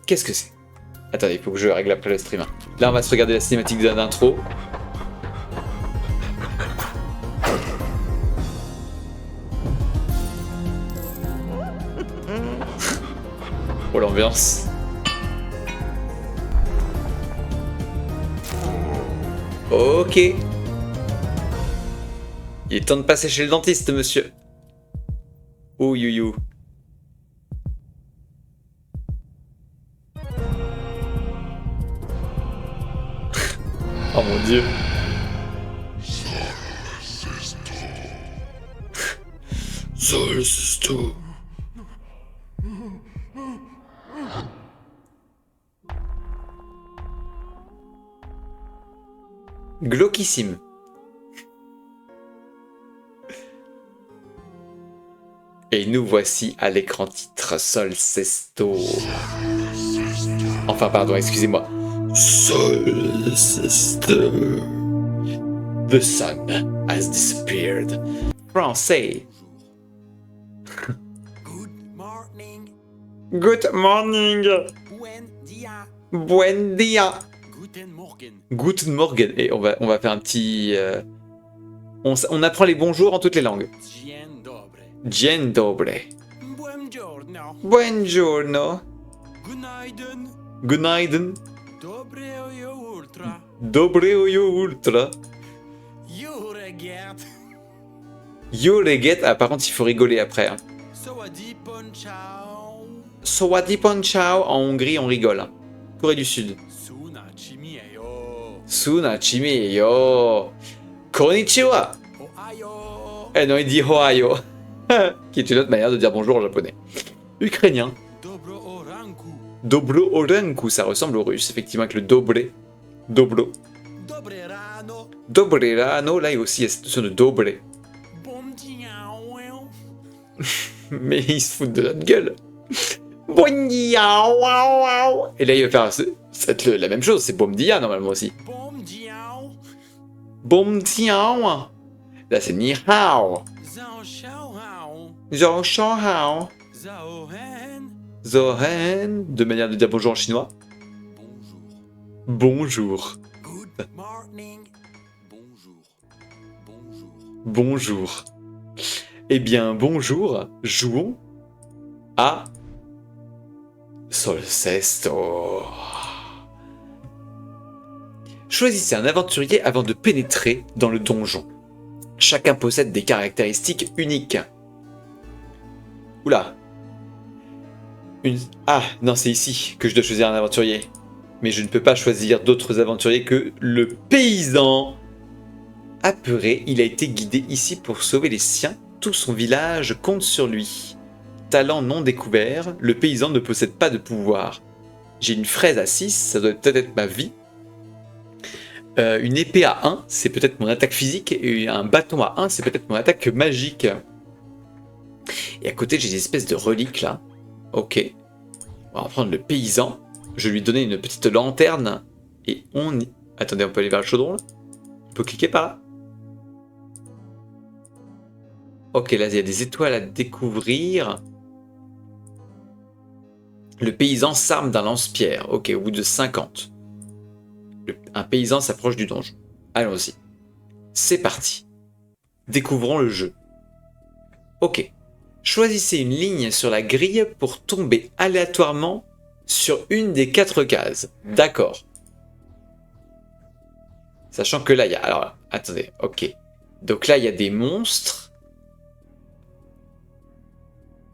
Qu'est-ce que c'est? Attendez, il faut que je règle après le stream. Là, on va se regarder la cinématique d'intro. Oh, l'ambiance. Ok. Il est temps de passer chez le dentiste, monsieur. Oh, you. Oh mon dieu. Solstice. Glauquissime. Et nous voici à l'écran titre Solcesto. Enfin, pardon, excusez-moi. Solcesto. The sun has disappeared. Français. Good morning. Good morning. Buen dia. Guten Morgen. Guten Morgen. Et on va faire un petit... On apprend les bonjours en toutes les langues. Dzień dobry. Dzień dobry. Buongiorno. Buongiorno. Günaydın. Günaydın. Dobrojo ultra. Dobrojo ultra. Jureget. Jureget. Ah, par contre, il faut rigoler après. Hein. Sawadi ponchao. Sawadi ponchao. En Hongrie, on rigole. Hein. Corée du Sud. Suna chimieyo. Suna chimieyo. Konnichiwa. Ohayo. Eh non, il dit Ohio. Qui est une autre manière de dire bonjour en japonais. Ukrainien. Dobro oranku. Dobro oranku, ça ressemble au russe, effectivement, avec le dobre. Dobro. Dobre rano. Dobre rano, là, il y a aussi la situation de dobre. Bom dia. Mais ils se foutent de notre gueule. Bon dia, waouh, waouh. Et là, il va faire c'est la même chose, c'est bom dia normalement aussi. Bom dia. Bom dia. Là, c'est ni hao. Zhao xiao hao. Zhao shao hao. Zhao hen. Zohen, de manière de dire bonjour en chinois. Bonjour. Bonjour. Good morning. Bonjour. Bonjour. Bonjour. Eh bien, bonjour. Jouons à Solcesto. Choisissez un aventurier avant de pénétrer dans le donjon. Chacun possède des caractéristiques uniques. Oula. Ah, non, c'est ici que je dois choisir un aventurier. Mais je ne peux pas choisir d'autres aventuriers que le paysan. Apeuré, il a été guidé ici pour sauver les siens. Tout son village compte sur lui. Talent non découvert, le paysan ne possède pas de pouvoir. J'ai une fraise à 6, ça doit peut-être être ma vie. Une épée à 1, c'est peut-être mon attaque physique. Et un bâton à 1, c'est peut-être mon attaque magique. Et à côté, j'ai des espèces de reliques là. Ok. On va prendre le paysan. Je vais lui donner une petite lanterne. Et on y... Attendez, on peut aller vers le chaudron là. On peut cliquer par là. Ok, là, il y a des étoiles à découvrir. Le paysan s'arme d'un lance-pierre. Ok, au bout de 50. Un paysan s'approche du donjon. Allons-y. C'est parti. Découvrons le jeu. Ok. Choisissez une ligne sur la grille pour tomber aléatoirement sur une des 4 cases. D'accord. Sachant que là, il y a... Alors, attendez, ok. Donc là, il y a des monstres.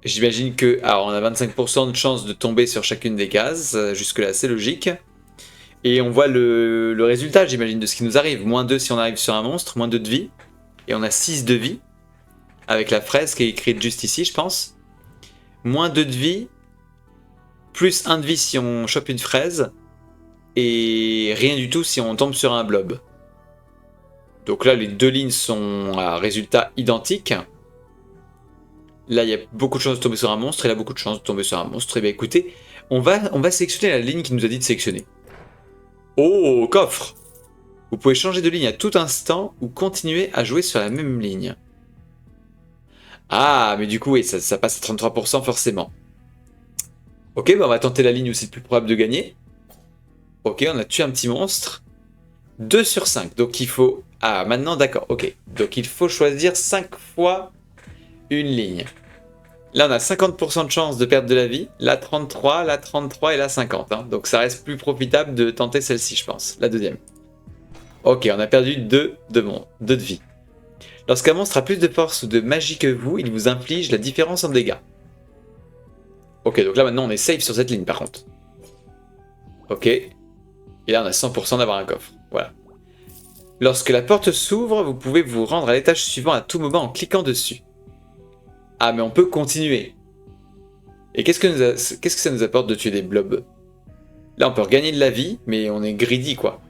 J'imagine que... Alors, on a 25% de chance de tomber sur chacune des cases. Jusque-là, c'est logique. Et on voit le résultat, j'imagine, de ce qui nous arrive. -2 si on arrive sur un monstre, -2 de vie. Et on a 6 de vie. Avec la fraise qui est écrite juste ici, je pense. -2 de vie. Plus 1 de vie si on chope une fraise. Et rien du tout si on tombe sur un blob. Donc là, les deux lignes sont à résultat identique. Là, il y a beaucoup de chances de tomber sur un monstre. Et là, beaucoup de chances de tomber sur un monstre. Et bien écoutez, on va sélectionner la ligne qui nous a dit de sélectionner. Oh, coffre! Vous pouvez changer de ligne à tout instant ou continuer à jouer sur la même ligne. Ah, mais du coup, oui, ça passe à 33% forcément. Ok, bah on va tenter la ligne où c'est le plus probable de gagner. Ok, on a tué un petit monstre. 2 sur 5, donc il faut... Ah, maintenant, d'accord, ok. Donc il faut choisir 5 fois une ligne. Là, on a 50% de chance de perdre de la vie. Là, 33, là, 33 et là, 50. Hein. Donc ça reste plus profitable de tenter celle-ci, je pense. La deuxième. Ok, on a perdu 2 de vie. Lorsqu'un monstre a plus de force ou de magie que vous, il vous inflige la différence en dégâts. Ok, donc là, maintenant, on est safe sur cette ligne, par contre. Ok. Et là, on a 100% d'avoir un coffre. Voilà. Lorsque la porte s'ouvre, vous pouvez vous rendre à l'étage suivant à tout moment en cliquant dessus. Ah, mais on peut continuer. Et qu'est-ce que ça nous apporte de tuer des blobs? Là, on peut regagner de la vie, mais on est greedy, quoi.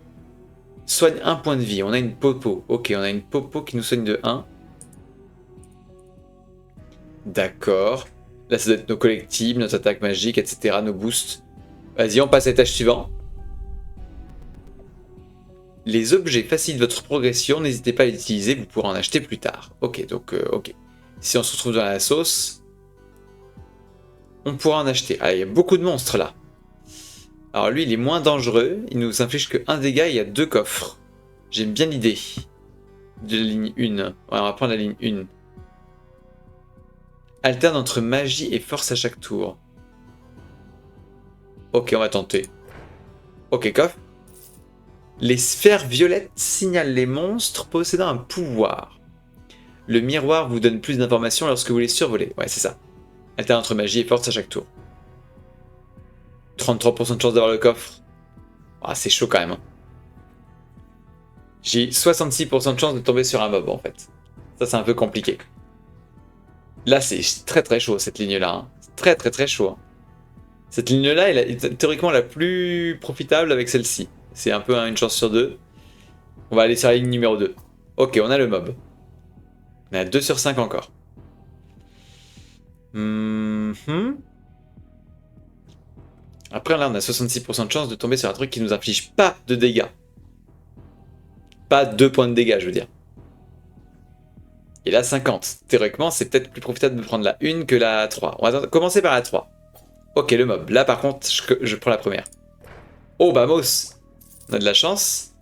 Soigne 1 point de vie. On a une popo. Ok, on a une popo qui nous soigne de 1. D'accord. Là, ça doit être nos collectibles, notre attaque magique, etc. Nos boosts. Vas-y, on passe à l'étage suivant. Les objets facilitent votre progression. N'hésitez pas à les utiliser. Vous pourrez en acheter plus tard. Ok, donc, ok. Si on se retrouve dans la sauce, on pourra en acheter. Ah, il y a beaucoup de monstres, là. Alors lui, il est moins dangereux. Il nous inflige que 1 dégât et il y a 2 coffres. J'aime bien l'idée de la ligne 1. Ouais, on va prendre la ligne 1. Alterne entre magie et force à chaque tour. Ok, on va tenter. Ok, coffre. Les sphères violettes signalent les monstres possédant un pouvoir. Le miroir vous donne plus d'informations lorsque vous les survolez. Ouais, c'est ça. Alterne entre magie et force à chaque tour. 33% de chance d'avoir le coffre. Ah, c'est chaud quand même. Hein. J'ai 66% de chance de tomber sur un mob en fait. Ça, c'est un peu compliqué. Là, c'est très très chaud cette ligne-là. Hein. Très très très chaud. Hein. Cette ligne-là est théoriquement la plus profitable avec celle-ci. C'est un peu une chance sur 2. On va aller sur la ligne numéro 2. Ok, on a le mob. On a 2 sur 5 encore. Après, là, on a 66% de chance de tomber sur un truc qui nous inflige pas de dégâts. Pas 2 points de dégâts, je veux dire. Et là, 50. Théoriquement, c'est peut-être plus profitable de prendre la 1 que la 3. On va commencer par la 3. Ok, le mob. Là, par contre, je prends la première. Oh, vamos! On a de la chance.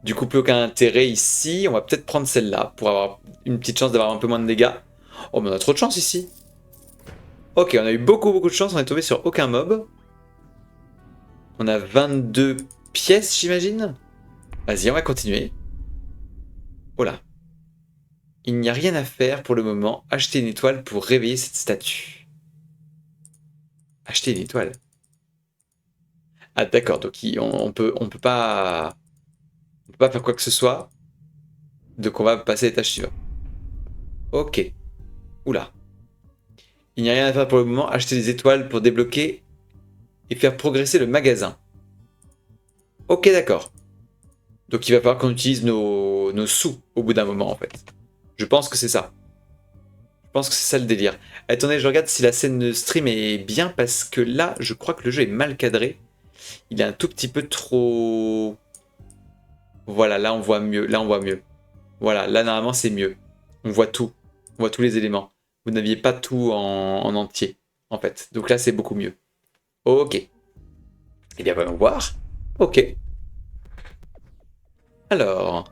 Du coup, plus aucun intérêt ici. On va peut-être prendre celle-là pour avoir une petite chance d'avoir un peu moins de dégâts. Oh, mais on a trop de chance ici. Ok, on a eu beaucoup de chance. On est tombé sur aucun mob. On a 22 pièces, j'imagine. Vas-y, on va continuer. Oh là. Il n'y a rien à faire pour le moment. Acheter une étoile pour réveiller cette statue. Acheter une étoile. Ah d'accord, donc on peut pas faire quoi que ce soit. Donc on va passer à l'étage suivant. Ok. Oula. Il n'y a rien à faire pour le moment. Acheter des étoiles pour débloquer et faire progresser le magasin. Ok, d'accord. Donc il va falloir qu'on utilise nos sous au bout d'un moment en fait. Je pense que c'est ça. Je pense que c'est ça le délire. Attendez, je regarde si la scène de stream est bien parce que là, je crois que le jeu est mal cadré. Il est un tout petit peu trop... Voilà, là on voit mieux. Là on voit mieux. Voilà, là normalement c'est mieux. On voit tout. On voit tous les éléments. Vous n'aviez pas tout en entier, en fait. Donc là c'est beaucoup mieux. Ok. Eh bien, voyons voir. Ok. Alors...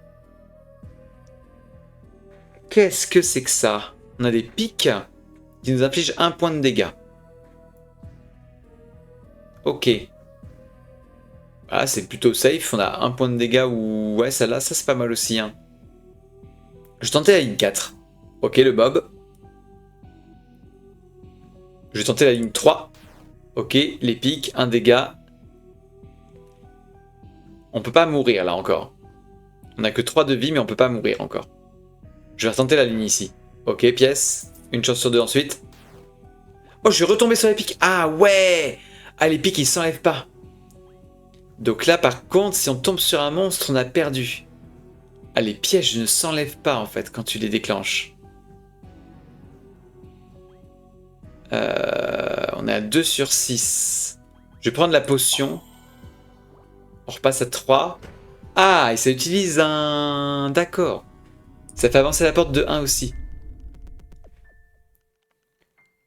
Qu'est-ce que c'est que ça? On a des pics qui nous infligent 1 point de dégâts. Ok. Ah, c'est plutôt safe. On a 1 point de dégâts ou... Ouais, ça là, ça c'est pas mal aussi. Hein. Je tentais la ligne 4. Ok, le mob. Je vais tenter la ligne 3. Ok, les pics, 1 dégât. On peut pas mourir là encore. On a que 3 de vie, mais on peut pas mourir encore. Je vais retenter la ligne ici. Ok, pièce. Une chance sur 2 ensuite. Oh, je suis retombé sur les pics. Ah ouais! Ah, les pics, ils s'enlèvent pas. Donc là, par contre, si on tombe sur un monstre, on a perdu. Ah, les pièges ne s'enlèvent pas, en fait, quand tu les déclenches. On est à 2 sur 6. Je vais prendre la potion. On repasse à 3. Ah, et ça utilise un... D'accord. Ça fait avancer la porte de 1 aussi.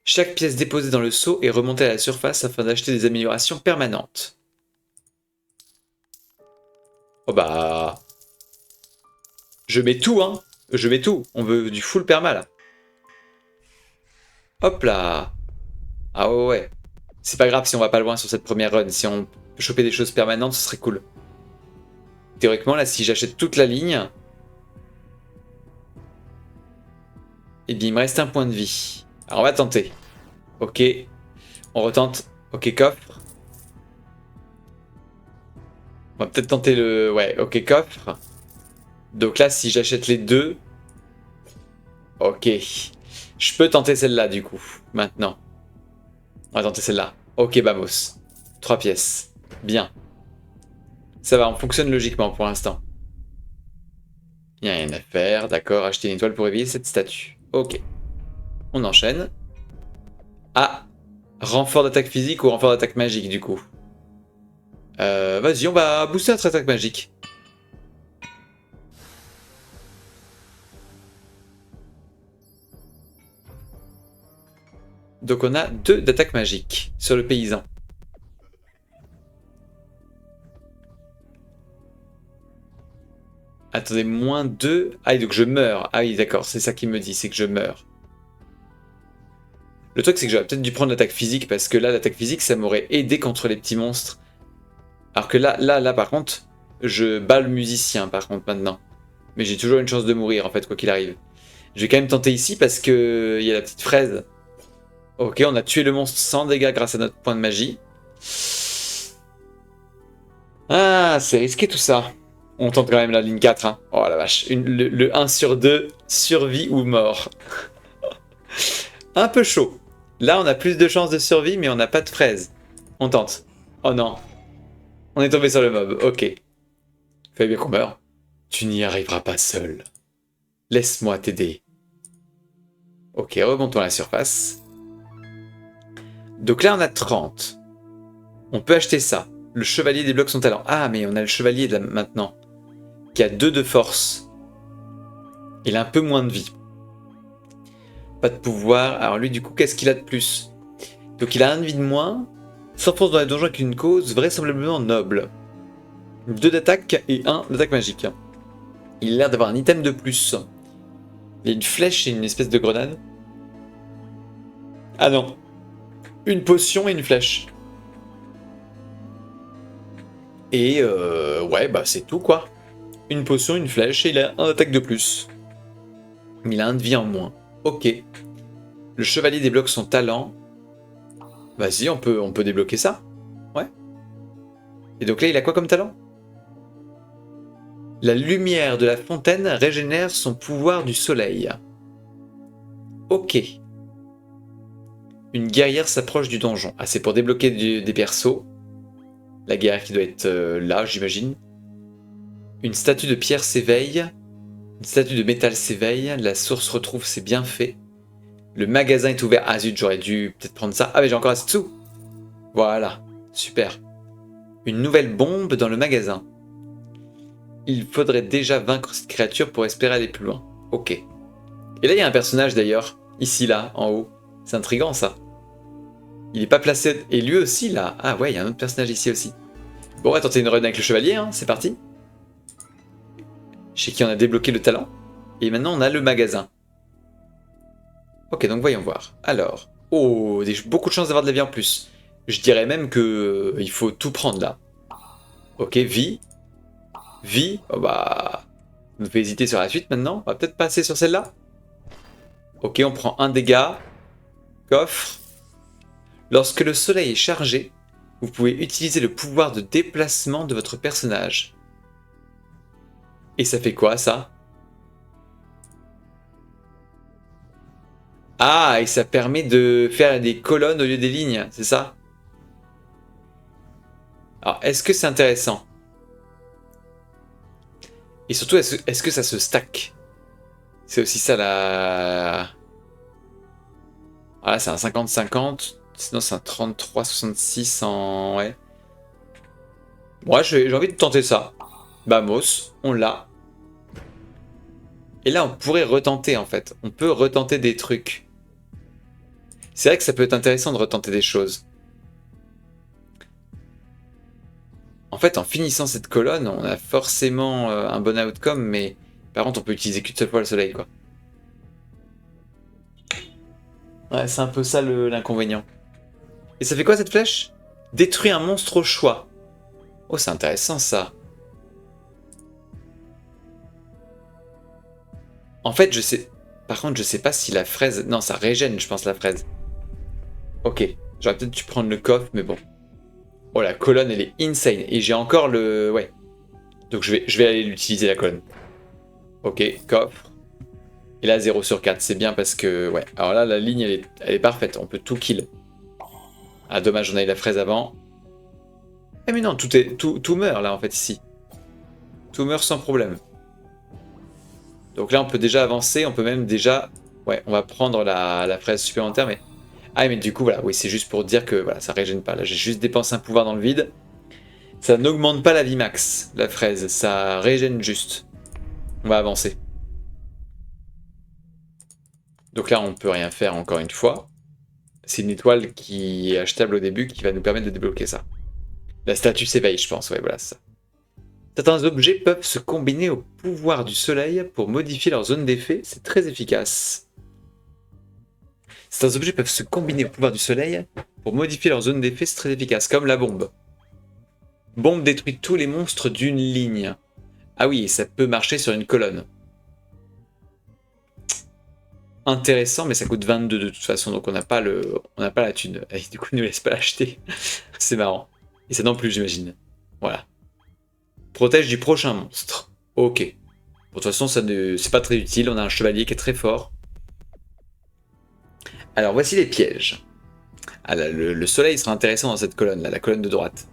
Chaque pièce déposée dans le seau est remontée à la surface afin d'acheter des améliorations permanentes. Oh bah... Je mets tout, hein. Je mets tout. On veut du full perma, là. Hop là. Ah ouais, ouais. C'est pas grave si on va pas loin sur cette première run. Si on peut choper des choses permanentes, ce serait cool. Théoriquement, là, si j'achète toute la ligne... Eh bien, il me reste un point de vie. Alors, on va tenter. Ok. On retente. Ok, coffre. On va peut-être tenter le... Ouais, ok, coffre. Donc là, si j'achète les deux... Ok. Je peux tenter celle-là, du coup. Maintenant. On va tenter celle-là. Ok, vamos. 3 pièces. Bien. Ça va, on fonctionne logiquement pour l'instant. Il n'y a rien à faire. D'accord, acheter une étoile pour réveiller cette statue. Ok. On enchaîne. Ah, renfort d'attaque physique ou renfort d'attaque magique, du coup. Vas-y, on va booster notre attaque magique. Donc on a 2 d'attaque magique sur le paysan. Attendez, moins 2. Ah, donc je meurs. Ah oui, d'accord, c'est ça qu'il me dit, c'est que je meurs. Le truc, c'est que j'aurais peut-être dû prendre l'attaque physique, parce que là, l'attaque physique, ça m'aurait aidé contre les petits monstres. Alors que là, par contre, je bats le musicien, par contre, maintenant. Mais j'ai toujours une chance de mourir, en fait, quoi qu'il arrive. Je vais quand même tenter ici, parce que il y a la petite fraise. Ok, on a tué le monstre sans dégâts grâce à notre point de magie. Ah, c'est risqué tout ça. On tente quand même la ligne 4, hein. Oh la vache, le 1 sur 2, survie ou mort. Un peu chaud. Là, on a plus de chances de survie, mais on n'a pas de fraise. On tente. Oh non. On est tombé sur le mob, ok. Fais bien qu'on meurt. Tu n'y arriveras pas seul. Laisse-moi t'aider. Ok, remontons à la surface. Donc là, on a 30. On peut acheter ça. Le chevalier débloque son talent. Ah, mais on a le chevalier là, maintenant. Qui a 2 de force. Il a un peu moins de vie. Pas de pouvoir. Alors lui, du coup, qu'est-ce qu'il a de plus? Donc il a 1 de vie de moins. S'enfonce dans les donjons avec une cause vraisemblablement noble. 2 d'attaque et 1 d'attaque magique. Il a l'air d'avoir un item de plus. Il y a une flèche et une espèce de grenade. Ah non. Une potion et une flèche. Et ouais, bah c'est tout quoi. Une potion, une flèche et il a 1 d'attaque de plus. Il a 1 de vie en moins. Ok. Le chevalier débloque son talent. Vas-y, on peut débloquer ça. Ouais. Et donc là, il a quoi comme talent? La lumière de la fontaine régénère son pouvoir du soleil. Ok. Une guerrière s'approche du donjon. Ah, c'est pour débloquer des persos. La guerrière qui doit être là, j'imagine. Une statue de pierre s'éveille. Une statue de métal s'éveille. La source retrouve ses bienfaits. Le magasin est ouvert. Ah zut, j'aurais dû peut-être prendre ça. Ah mais j'ai encore assez de sous. Voilà, super. Une nouvelle bombe dans le magasin. Il faudrait déjà vaincre cette créature pour espérer aller plus loin. Ok. Et là, il y a un personnage d'ailleurs. Ici, là, en haut. C'est intriguant, ça. Il n'est pas placé... Et lui aussi, là. Ah ouais, il y a un autre personnage ici aussi. Bon, on va tenter une run avec le chevalier, hein. C'est parti. Chez qui on a débloqué le talent. Et maintenant, on a le magasin. Ok, donc voyons voir. Alors. Oh, beaucoup de chances d'avoir de la vie en plus. Je dirais même que il faut tout prendre, là. Ok, vie. Vie. Oh bah... On peut hésiter sur la suite, maintenant. On va peut-être passer sur celle-là. Ok, on prend 1 dégât. Coffre. Lorsque le soleil est chargé, vous pouvez utiliser le pouvoir de déplacement de votre personnage. Et ça fait quoi, ça? Ah, et ça permet de faire des colonnes au lieu des lignes, c'est ça? Alors, est-ce que c'est intéressant? Et surtout, est-ce que ça se stack? C'est aussi ça la... Ah là, c'est un 50-50. Sinon, c'est un 33-66 en... Ouais. Moi, j'ai envie de tenter ça. Vamos, on l'a. Et là, on pourrait retenter, en fait. On peut retenter des trucs. C'est vrai que ça peut être intéressant de retenter des choses. En fait, en finissant cette colonne, on a forcément un bon outcome, mais par contre, on peut utiliser qu'une seule fois le soleil, quoi. Ouais, c'est un peu ça l'inconvénient. Et ça fait quoi cette flèche? Détruit un monstre au choix. Oh, c'est intéressant ça. En fait, je sais... Par contre, je sais pas si la fraise... Non, ça régène, je pense, la fraise. Ok, j'aurais peut-être dû prendre le coffre, mais bon. Oh, la colonne, elle est insane. Et j'ai encore le... Ouais. Donc je vais aller l'utiliser, la colonne. Ok, coffre. Et là, 0 sur 4, c'est bien parce que... Ouais, alors là, la ligne, elle est parfaite. On peut tout kill. Ah, dommage, on a eu la fraise avant. Eh mais non, tout meurt, là, en fait, ici. Tout meurt sans problème. Donc là, on peut déjà avancer. On peut même déjà... Ouais, on va prendre la fraise supplémentaire, mais... Ah, mais du coup, voilà, oui, c'est juste pour dire que voilà, ça régène pas. Là, j'ai juste dépensé un pouvoir dans le vide. Ça n'augmente pas la vie max, la fraise. Ça régène juste. On va avancer. Donc là, on peut rien faire encore une fois. C'est une étoile qui est achetable au début qui va nous permettre de débloquer ça. La statue s'éveille, je pense. Ouais, voilà, c'est ça. Certains objets peuvent se combiner au pouvoir du soleil pour modifier leur zone d'effet. C'est très efficace. Certains objets peuvent se combiner au pouvoir du soleil pour modifier leur zone d'effet. C'est très efficace, comme la bombe. Bombe détruit tous les monstres d'une ligne. Ah oui, et ça peut marcher sur une colonne. Intéressant, mais ça coûte 22 de toute façon, donc on n'a pas la thune. Et du coup, il ne nous laisse pas l'acheter. C'est marrant. Et ça non plus, j'imagine. Voilà. Protège du prochain monstre. Ok. Bon, de toute façon, c'est pas très utile. On a un chevalier qui est très fort. Alors, voici les pièges. Ah, là, le soleil sera intéressant dans cette colonne, là, la colonne de droite.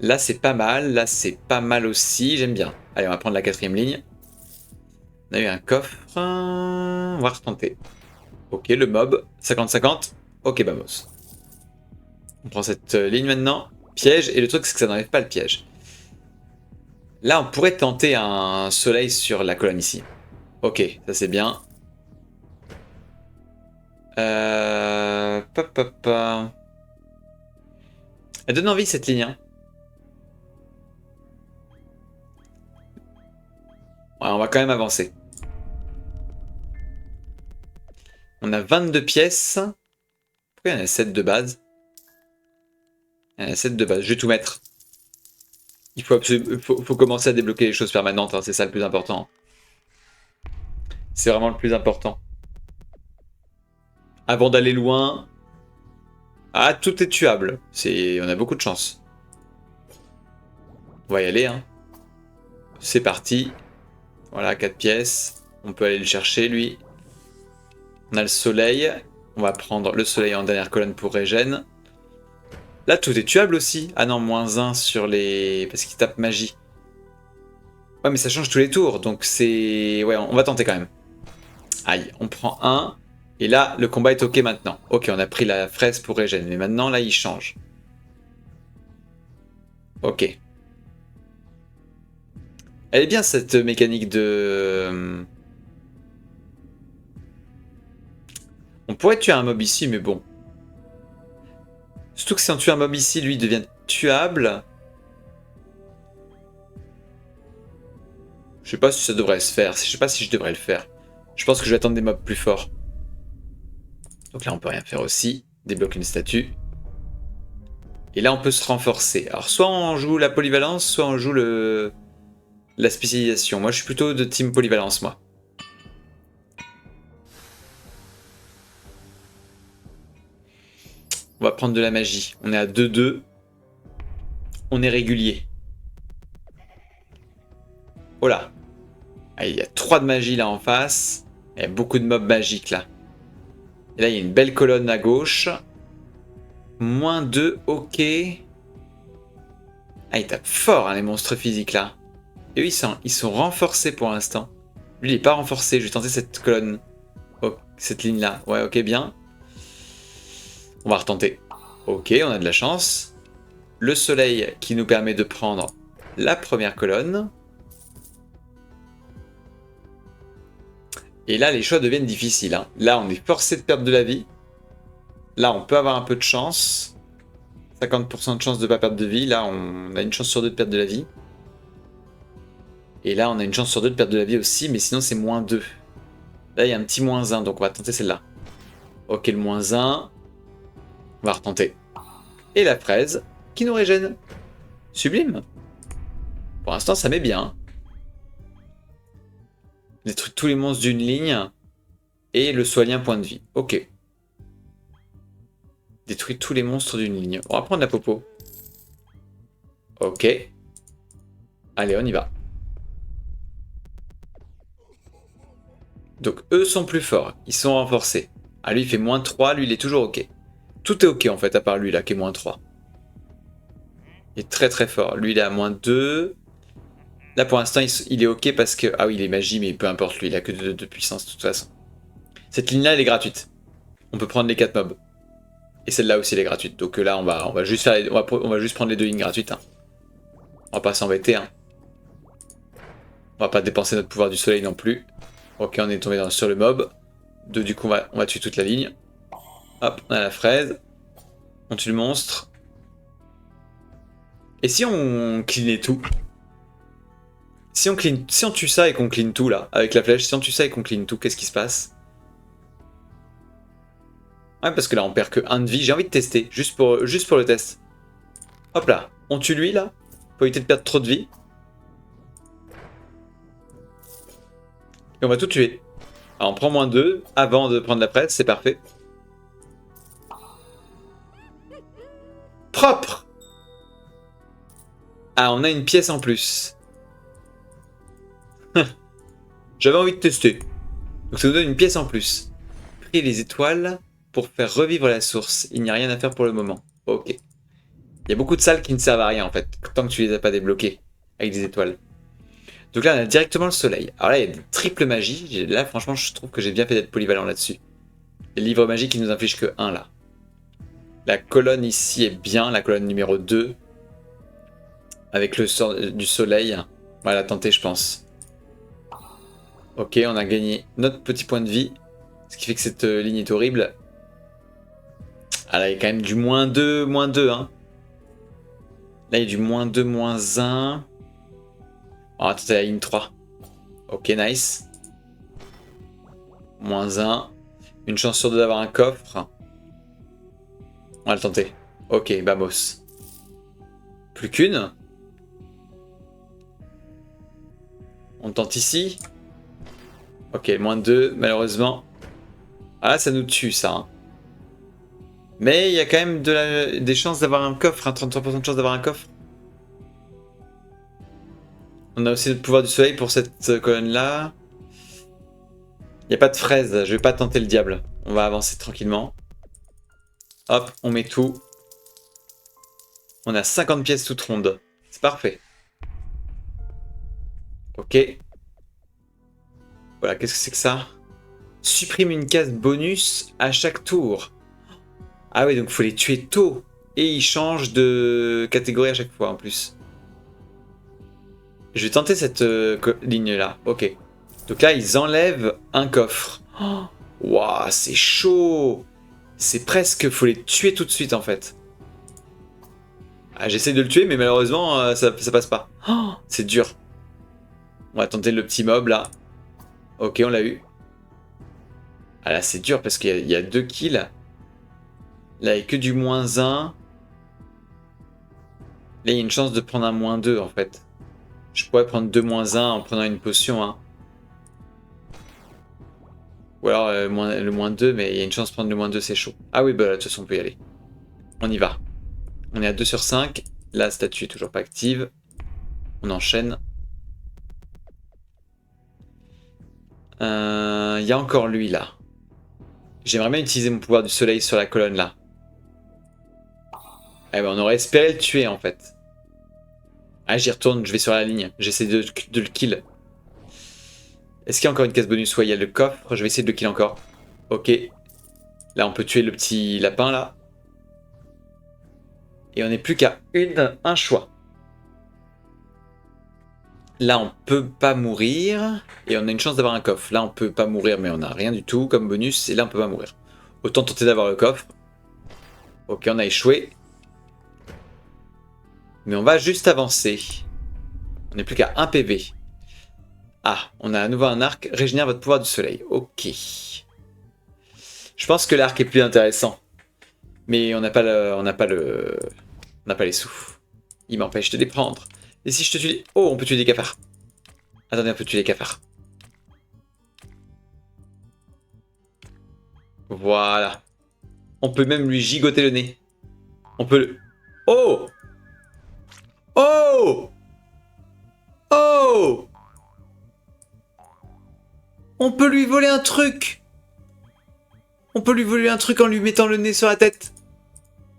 Là, c'est pas mal. Là, c'est pas mal aussi. J'aime bien. Allez, on va prendre la 4ème ligne. On a eu un coffre. On va retenter. Ok, le mob. 50-50. Ok, vamos. On prend cette ligne maintenant. Piège. Et le truc, c'est que ça n'enlève pas le piège. Là, on pourrait tenter un soleil sur la colonne ici. Ok, ça c'est bien. Pop, pop, pop. Elle donne envie cette ligne. Hein. Ouais, on va quand même avancer. On a 22 pièces. Pourquoi il y en a 7 de base? Il y en a 7 de base. Je vais tout mettre. Il faut commencer à débloquer les choses permanentes. Hein. C'est ça le plus important. C'est vraiment le plus important. Avant d'aller loin... Ah, tout est tuable. On a beaucoup de chance. On va y aller. Hein. C'est parti. Voilà, 4 pièces. On peut aller le chercher, lui. On a le soleil. On va prendre le soleil en dernière colonne pour régène. Là, tout est tuable aussi. Ah non, -1 sur les... Parce qu'il tape magie. Ouais, mais ça change tous les tours. Donc c'est... Ouais, on va tenter quand même. Aïe, on prend un. Et là, le combat est ok maintenant. Ok, on a pris la fraise pour régène. Mais maintenant, là, il change. Ok. Elle est bien, cette mécanique de... On pourrait tuer un mob ici, mais bon. Surtout que si on tue un mob ici, lui, il devient tuable. Je sais pas si ça devrait se faire. Je sais pas si je devrais le faire. Je pense que je vais attendre des mobs plus forts. Donc là, on peut rien faire aussi. Débloque une statue. Et là, on peut se renforcer. Alors, soit on joue la polyvalence, soit on joue la spécialisation. Moi, je suis plutôt de team polyvalence, moi. On va prendre de la magie. On est à 2-2. On est régulier. Oh là. Ah, il y a 3 de magie là en face. Il y a beaucoup de mobs magiques là. Et là, il y a une belle colonne à gauche. -2, ok. Ah, ils tapent fort hein, les monstres physiques là. Et eux, ils sont renforcés pour l'instant. Lui, il n'est pas renforcé. Je vais tenter cette colonne. Oh, cette ligne là. Ouais, ok, bien. On va retenter. Ok, on a de la chance. Le soleil qui nous permet de prendre la première colonne. Et là, les choix deviennent difficiles. Hein. Là, on est forcé de perdre de la vie. Là, on peut avoir un peu de chance. 50% de chance de ne pas perdre de vie. Là, on a une chance sur deux de perdre de la vie. Et là, on a une chance sur deux de perdre de la vie aussi, mais sinon, c'est -2. Là, il y a un petit -1, donc on va tenter celle-là. Ok, le -1. On va retenter. Et la fraise, qui nous régène. Sublime. Pour l'instant, ça met bien. Détruit tous les monstres d'une ligne. Et le soignant point de vie. Ok. Détruit tous les monstres d'une ligne. On va prendre la popo. Ok. Allez, on y va. Donc, eux sont plus forts. Ils sont renforcés. Ah, lui, il fait -3. Lui, il est toujours ok. Tout est ok, en fait, à part lui, là, qui est -3. Il est très très fort. Lui, il est à -2. Là, pour l'instant, il est ok parce que... Ah oui, il est magie, mais peu importe, lui, il a que 2 de puissance, de toute façon. Cette ligne-là, elle est gratuite. On peut prendre les 4 mobs. Et celle-là aussi, elle est gratuite. Donc là, on va juste faire on va juste prendre les 2 lignes gratuites. Hein. On va pas s'embêter. Hein. On va pas dépenser notre pouvoir du soleil non plus. Ok, on est tombé sur le mob. Du coup, on va tuer toute la ligne. Hop, on a la fraise. On tue le monstre. Et si on cleanait tout? Si on tue ça et qu'on clean tout là, avec la flèche, si on tue ça et qu'on clean tout, qu'est-ce qui se passe? Ouais, parce que là on perd que 1 de vie, j'ai envie de tester, juste pour le test. Hop là, on tue lui là, pour éviter de perdre trop de vie. Et on va tout tuer. Alors on prend -2 avant de prendre la presse, c'est parfait. Propre! Ah, on a une pièce en plus. J'avais envie de tester. Donc ça nous donne une pièce en plus. Pris les étoiles pour faire revivre la source. Il n'y a rien à faire pour le moment. Ok. Il y a beaucoup de salles qui ne servent à rien en fait, tant que tu les as pas débloquées avec des étoiles. Donc là on a directement le soleil. Alors là il y a des triples magies. Là franchement je trouve que j'ai bien fait d'être polyvalent là-dessus. Les livres magiques qui nous infligent que 1 là. La colonne ici est bien, la colonne numéro 2. Avec le sort du soleil. On va la tenter je pense. Ok, on a gagné notre petit point de vie. Ce qui fait que cette ligne est horrible. Ah là, il y a quand même du -2, -2. Hein. Là, il y a du -2, -1. On va tenter la ligne 3. Ok, nice. -1. Une chance sur 2 d'avoir un coffre. On va le tenter. Ok, vamos. Plus qu'une. On tente ici. Ok, -2, malheureusement. Ah, ça nous tue, ça. Hein. Mais il y a quand même des chances d'avoir un coffre, hein, 33% de chance d'avoir un coffre. On a aussi notre pouvoir du soleil pour cette colonne-là. Il n'y a pas de fraise, je vais pas tenter le diable. On va avancer tranquillement. Hop, on met tout. On a 50 pièces toutes rondes. C'est parfait. Ok. Voilà, qu'est-ce que c'est que ça? Supprime une case bonus à chaque tour. Ah oui, donc il faut les tuer tôt. Et ils changent de catégorie à chaque fois en plus. Je vais tenter cette ligne-là. Ok. Donc là, ils enlèvent un coffre. Waouh, c'est chaud. C'est presque... Faut les tuer tout de suite en fait. Ah, j'essaie de le tuer, mais malheureusement, ça passe pas. C'est dur. On va tenter le petit mob là. Ok, on l'a eu. Ah là, c'est dur parce qu'il y a 2 kills. Là, il n'y a que du -1. Là, il y a une chance de prendre un -2 en fait. Je pourrais prendre 2 -1 en prenant une potion. Hein. Ou alors le -2, mais il y a une chance de prendre le -2, c'est chaud. Ah oui, bah là, de toute façon, on peut y aller. On y va. On est à 2 sur 5. La statue est toujours pas active. On enchaîne. Il y a encore lui là. J'aimerais bien utiliser mon pouvoir du soleil sur la colonne là. Eh ben, on aurait espéré le tuer en fait. Ah, j'y retourne, je vais sur la ligne. J'essaie de le kill. Est-ce qu'il y a encore une case bonus? Ouais, il y a le coffre. Je vais essayer de le kill encore. Ok. Là, on peut tuer le petit lapin là. Et on n'est plus qu'à un choix. Là, on peut pas mourir. Et on a une chance d'avoir un coffre. Là, on peut pas mourir, mais on a rien du tout comme bonus. Et là, on peut pas mourir. Autant tenter d'avoir le coffre. Ok, on a échoué. Mais on va juste avancer. On n'est plus qu'à 1 PV. Ah, on a à nouveau un arc. Régénère votre pouvoir du soleil. Ok. Je pense que l'arc est plus intéressant. Mais on n'a pas les sous. Il m'empêche de les prendre. Et si je te tue... Oh, on peut tuer des cafards. Attendez, on peut tuer les cafards. Voilà. On peut même lui gigoter le nez. On peut le... Oh! Oh! Oh! On peut lui voler un truc! On peut lui voler un truc en lui mettant le nez sur la tête.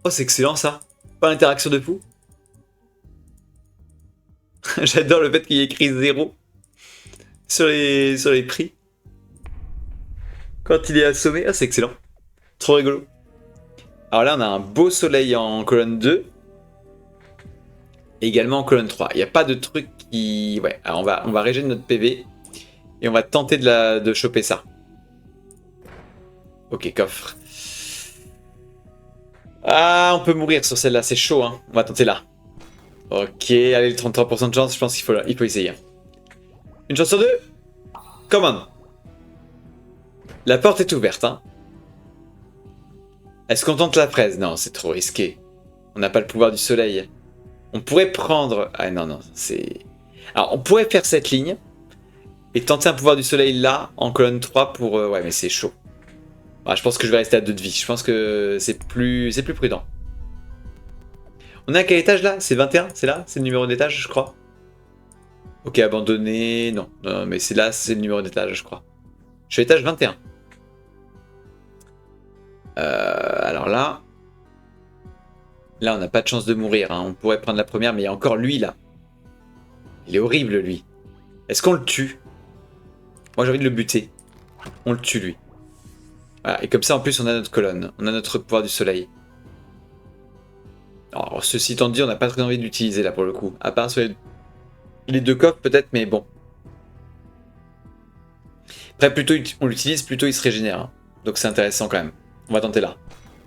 Oh, c'est excellent ça. Pas l'interaction de fou. J'adore le fait qu'il y ait écrit 0 sur les prix. Quand il est assommé. Ah, c'est excellent. Trop rigolo. Alors là, on a un beau soleil en colonne 2. Et également en colonne 3. Il n'y a pas de truc qui... Ouais, alors on va régénérer notre PV. Et on va tenter de choper ça. Ok, coffre. Ah, on peut mourir sur celle-là, c'est chaud, hein. On va tenter là. Ok, allez, 33% de chance, je pense qu'il faut essayer. Une chance sur deux. Come on. La porte est ouverte, hein. Est-ce qu'on tente la fraise? Non, c'est trop risqué. On n'a pas le pouvoir du soleil. On pourrait prendre... Ah non, non, c'est... Alors, on pourrait faire cette ligne et tenter un pouvoir du soleil là, en colonne 3 pour... Ouais, mais c'est chaud. Ah, je pense que je vais rester à 2 de vie. Je pense que c'est plus prudent. On est à quel étage là? C'est 21? C'est là? C'est le numéro d'étage, je crois. Ok, abandonné. Non, non, mais c'est là, c'est le numéro d'étage, je crois. Je suis à l'étage 21. Alors là... Là, on n'a pas de chance de mourir. Hein. On pourrait prendre la première, mais il y a encore lui, là. Il est horrible, lui. Est-ce qu'on le tue? Moi, j'ai envie de le buter. On le tue, lui. Voilà. Et comme ça, en plus, on a notre colonne. On a notre pouvoir du soleil. Alors, ceci étant dit, on n'a pas très envie de l'utiliser, là, pour le coup. À part sur les deux coffres, peut-être, mais bon. Après, plutôt on l'utilise, plutôt il se régénère. Hein. Donc, c'est intéressant, quand même. On va tenter là.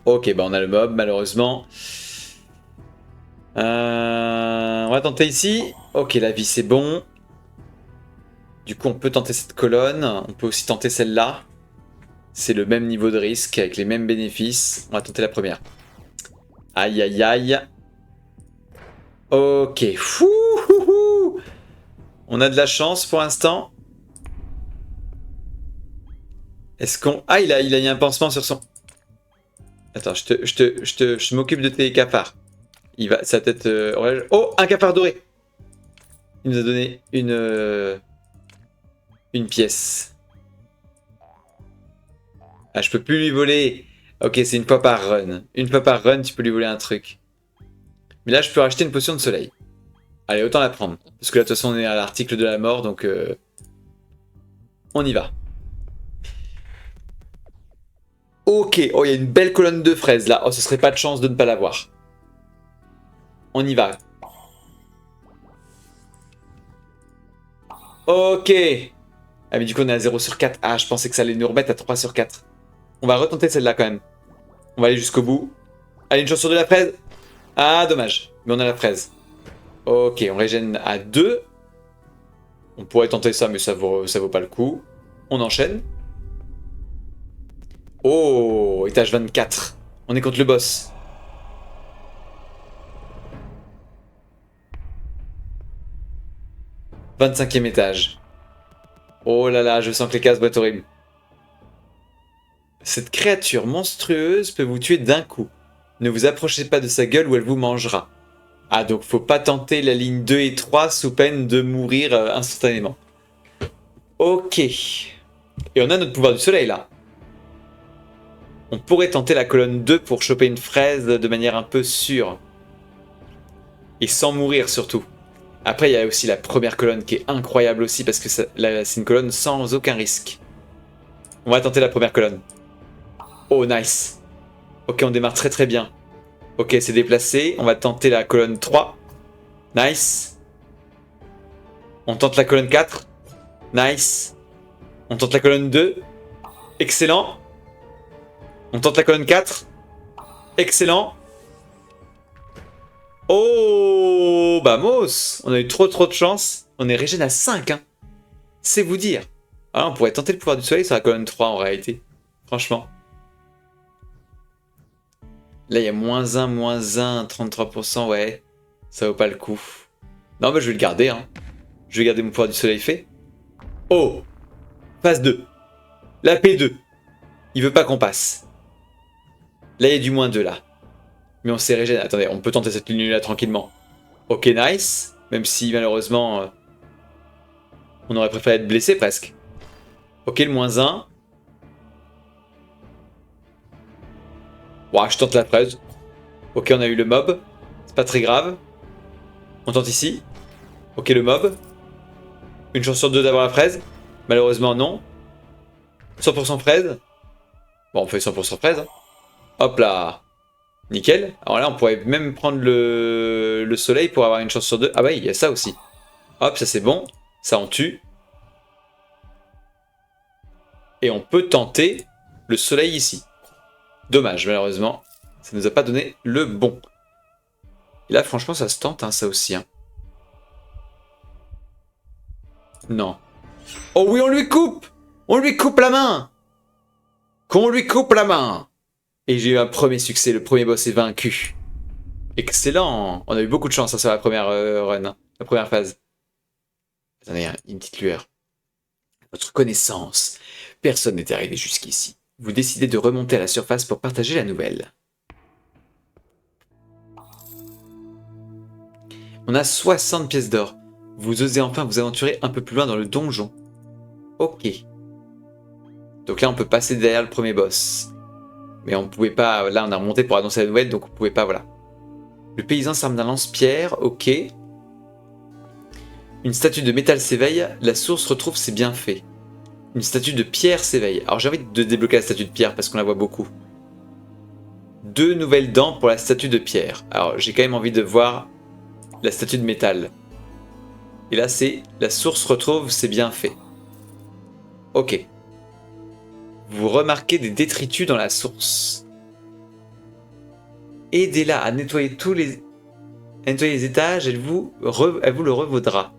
Ok, bah on a le mob, malheureusement. On va tenter ici. Ok, la vie c'est bon. Du coup, on peut tenter cette colonne. On peut aussi tenter celle-là. C'est le même niveau de risque, avec les mêmes bénéfices. On va tenter la première. Aïe, aïe, aïe. Ok. Fouhouhou. On a de la chance pour l'instant. Est-ce qu'on... Ah, il a eu un pansement sur son... Attends, je m'occupe de tes cafards. Il va, sa tête... Oh, un cafard doré. Il nous a donné une pièce. Ah, je peux plus lui voler. Ok, c'est une fois par run. Une fois par run, tu peux lui voler un truc. Mais là, je peux racheter une potion de soleil. Allez, autant la prendre. Parce que là, de toute façon, on est à l'article de la mort, donc... on y va. Ok, oh, il y a une belle colonne de fraises, là. Oh, ce serait pas de chance de ne pas l'avoir. On y va. Ok. Ah mais du coup on est à 0 sur 4. Ah je pensais que ça allait nous remettre à 3 sur 4. On va retenter celle-là quand même. On va aller jusqu'au bout. Allez, une chance sur de la fraise. Ah dommage. Mais on a la fraise. Ok, on régène à 2. On pourrait tenter ça mais ça vaut pas le coup. On enchaîne. Oh, étage 24. On est contre le boss. « 25e étage. Oh là là, je sens que les cases vont être horribles. Cette créature monstrueuse peut vous tuer d'un coup. Ne vous approchez pas de sa gueule ou elle vous mangera. Ah, donc faut pas tenter la ligne 2 et 3 sous peine de mourir instantanément. Ok. Et on a notre pouvoir du soleil là. On pourrait tenter la colonne 2 pour choper une fraise de manière un peu sûre. Et sans mourir surtout. Après, il y a aussi la première colonne qui est incroyable aussi parce que c'est une colonne sans aucun risque. On va tenter la première colonne. Oh, nice. Ok, on démarre très très bien. Ok, c'est déplacé. On va tenter la colonne 3. Nice. On tente la colonne 4. Nice. On tente la colonne 2. Excellent. On tente la colonne 4. Excellent. Oh, vamos. On a eu trop de chance. On est régène à 5, hein. C'est vous dire. Ah, on pourrait tenter le pouvoir du soleil sur la colonne 3 en réalité. Franchement. Là, il y a -1, 33%, ouais. Ça vaut pas le coup. Non, mais je vais le garder, hein. Je vais garder mon pouvoir du soleil fait. Oh, phase 2. La P2. Il veut pas qu'on passe. Là, il y a du -2, là. Mais on s'est régénéré. Attendez, on peut tenter cette ligne là tranquillement. Ok, nice. Même si, malheureusement, on aurait préféré être blessé, presque. Ok, le -1. Ouah, je tente la fraise. Ok, on a eu le mob. C'est pas très grave. On tente ici. Ok, le mob. Une chance sur 2 d'avoir la fraise. Malheureusement, non. 100% fraise. Bon, on fait 100% fraise. Hein. Hop là. Nickel. Alors là, on pourrait même prendre le soleil pour avoir une chance sur 2. Ah bah, il y a ça aussi. Hop, ça c'est bon. Ça en tue. Et on peut tenter le soleil ici. Dommage, malheureusement. Ça nous a pas donné le bon. Et là, franchement, ça se tente, hein, ça aussi. Hein. Non. Oh oui, on lui coupe! On lui coupe la main! Qu'on lui coupe la main! Et j'ai eu un premier succès, le premier boss est vaincu. Excellent! On a eu beaucoup de chance hein, sur la première run, hein, la première phase. Attendez, une petite lueur. Votre connaissance. Personne n'est arrivé jusqu'ici. Vous décidez de remonter à la surface pour partager la nouvelle. On a 60 pièces d'or. Vous osez enfin vous aventurer un peu plus loin dans le donjon. Ok. Donc là, on peut passer derrière le premier boss. Mais on pouvait pas... Là, on a remonté pour annoncer la nouvelle, donc on pouvait pas, voilà. Le paysan s'arme d'un lance-pierre, ok. Une statue de métal s'éveille, la source retrouve ses bienfaits. Une statue de pierre s'éveille. Alors j'ai envie de débloquer la statue de pierre parce qu'on la voit beaucoup. 2 nouvelles dents pour la statue de pierre. Alors j'ai quand même envie de voir la statue de métal. Et là c'est la source retrouve ses bienfaits. Ok. Vous remarquez des détritus dans la source. Aidez-la à nettoyer les étages, elle vous le revaudra.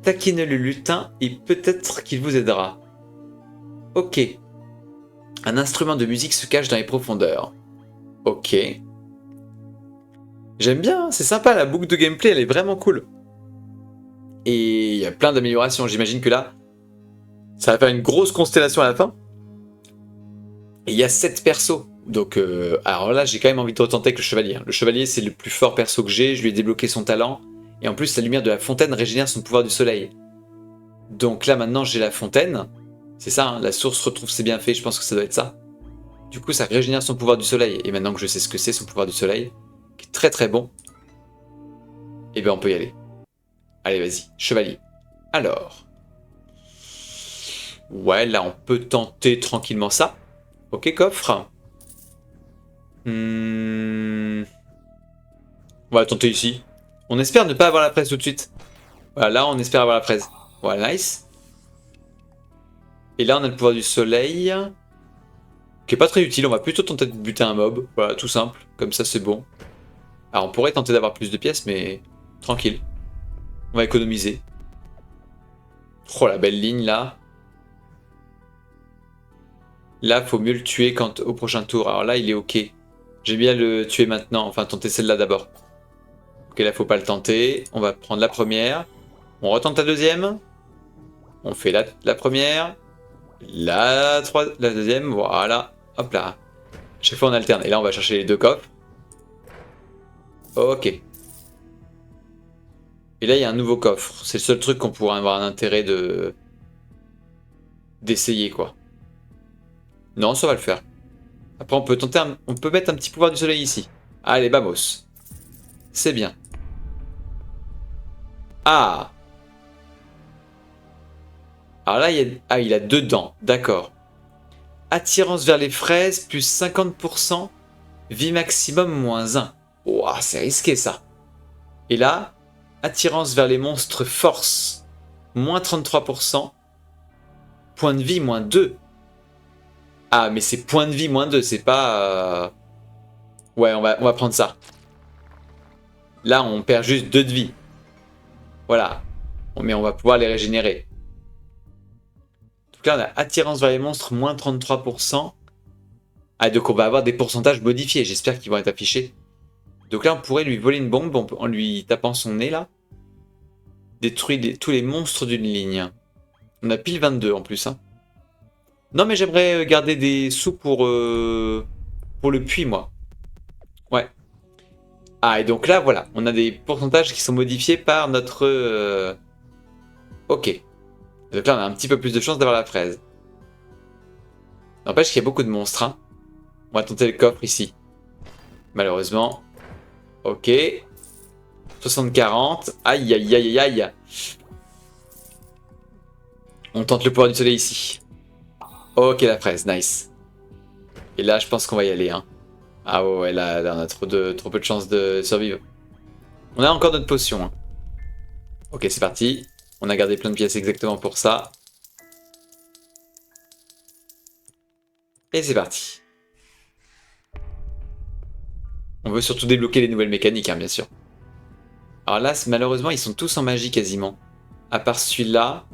Taquinez le lutin et peut-être qu'il vous aidera. Ok. Un instrument de musique se cache dans les profondeurs. Ok. J'aime bien, c'est sympa, la boucle de gameplay, elle est vraiment cool. Et il y a plein d'améliorations, j'imagine que là, ça va faire une grosse constellation à la fin. Et il y a 7 persos. Donc, alors là, j'ai quand même envie de retenter avec le chevalier. Le chevalier, c'est le plus fort perso que j'ai, je lui ai débloqué son talent. Et en plus, la lumière de la fontaine régénère son pouvoir du soleil. Donc là, maintenant, j'ai la fontaine. C'est ça, hein, la source retrouve ses bienfaits, je pense que ça doit être ça. Du coup, ça régénère son pouvoir du soleil. Et maintenant que je sais ce que c'est, son pouvoir du soleil, qui est très très bon, et bien on peut y aller. Allez, vas-y, chevalier. Alors. Ouais, là, on peut tenter tranquillement ça. Ok, coffre. On va tenter ici. On espère ne pas avoir la presse tout de suite. Voilà, là, on espère avoir la presse. Voilà, nice. Et là, on a le pouvoir du soleil. Qui est pas très utile. On va plutôt tenter de buter un mob. Voilà, tout simple. Comme ça, c'est bon. Alors, on pourrait tenter d'avoir plus de pièces, mais tranquille. On va économiser. Oh, la belle ligne, là. Là, faut mieux le tuer au prochain tour. Alors là, il est ok. J'aime bien le tuer maintenant. Enfin, tenter celle-là d'abord. Ok, là, faut pas le tenter. On va prendre la première. On retente la deuxième. On fait la première. La deuxième. Voilà. Hop là. Chaque fois, on alterne. Et là, on va chercher les 2 coffres. Ok. Et là, il y a un nouveau coffre. C'est le seul truc qu'on pourrait avoir un intérêt d'essayer, quoi. Non, ça va le faire. Après, on peut tenter on peut mettre un petit pouvoir du soleil ici. Allez, vamos. C'est bien. Ah! Alors là, il a 2 dents. D'accord. Attirance vers les fraises, plus 50%. Vie maximum, -1. Ouah, c'est risqué, ça. Et là, attirance vers les monstres force, -33%. Point de vie, -2. Ah, mais c'est point de vie, -2, c'est pas... Ouais, on va prendre ça. Là, on perd juste 2 de vie. Voilà. Mais on va pouvoir les régénérer. Donc là, on a attirance vers les monstres, moins 33%. Ah, donc on va avoir des pourcentages modifiés. J'espère qu'ils vont être affichés. Donc là, on pourrait lui voler une bombe en lui tapant son nez, là. Détruire tous les monstres d'une ligne. On a pile 22 en plus, hein. Non, mais j'aimerais garder des sous pour le puits, moi. Ouais. Ah, et donc là, voilà. On a des pourcentages qui sont modifiés par notre... Ok. Donc là, on a un petit peu plus de chance d'avoir la fraise. N'empêche qu'il y a beaucoup de monstres, hein. On va tenter le coffre ici. Malheureusement. Ok. 60-40. Aïe, aïe, aïe, aïe, aïe. On tente le pouvoir du soleil ici. Ok, la fraise, nice. Et là, je pense qu'on va y aller, hein. Ah ouais, là, on a trop peu de chances de survivre. On a encore notre potion, hein. Ok, c'est parti. On a gardé plein de pièces exactement pour ça. Et c'est parti. On veut surtout débloquer les nouvelles mécaniques, hein, bien sûr. Alors là, malheureusement, ils sont tous en magie quasiment. À part celui-là.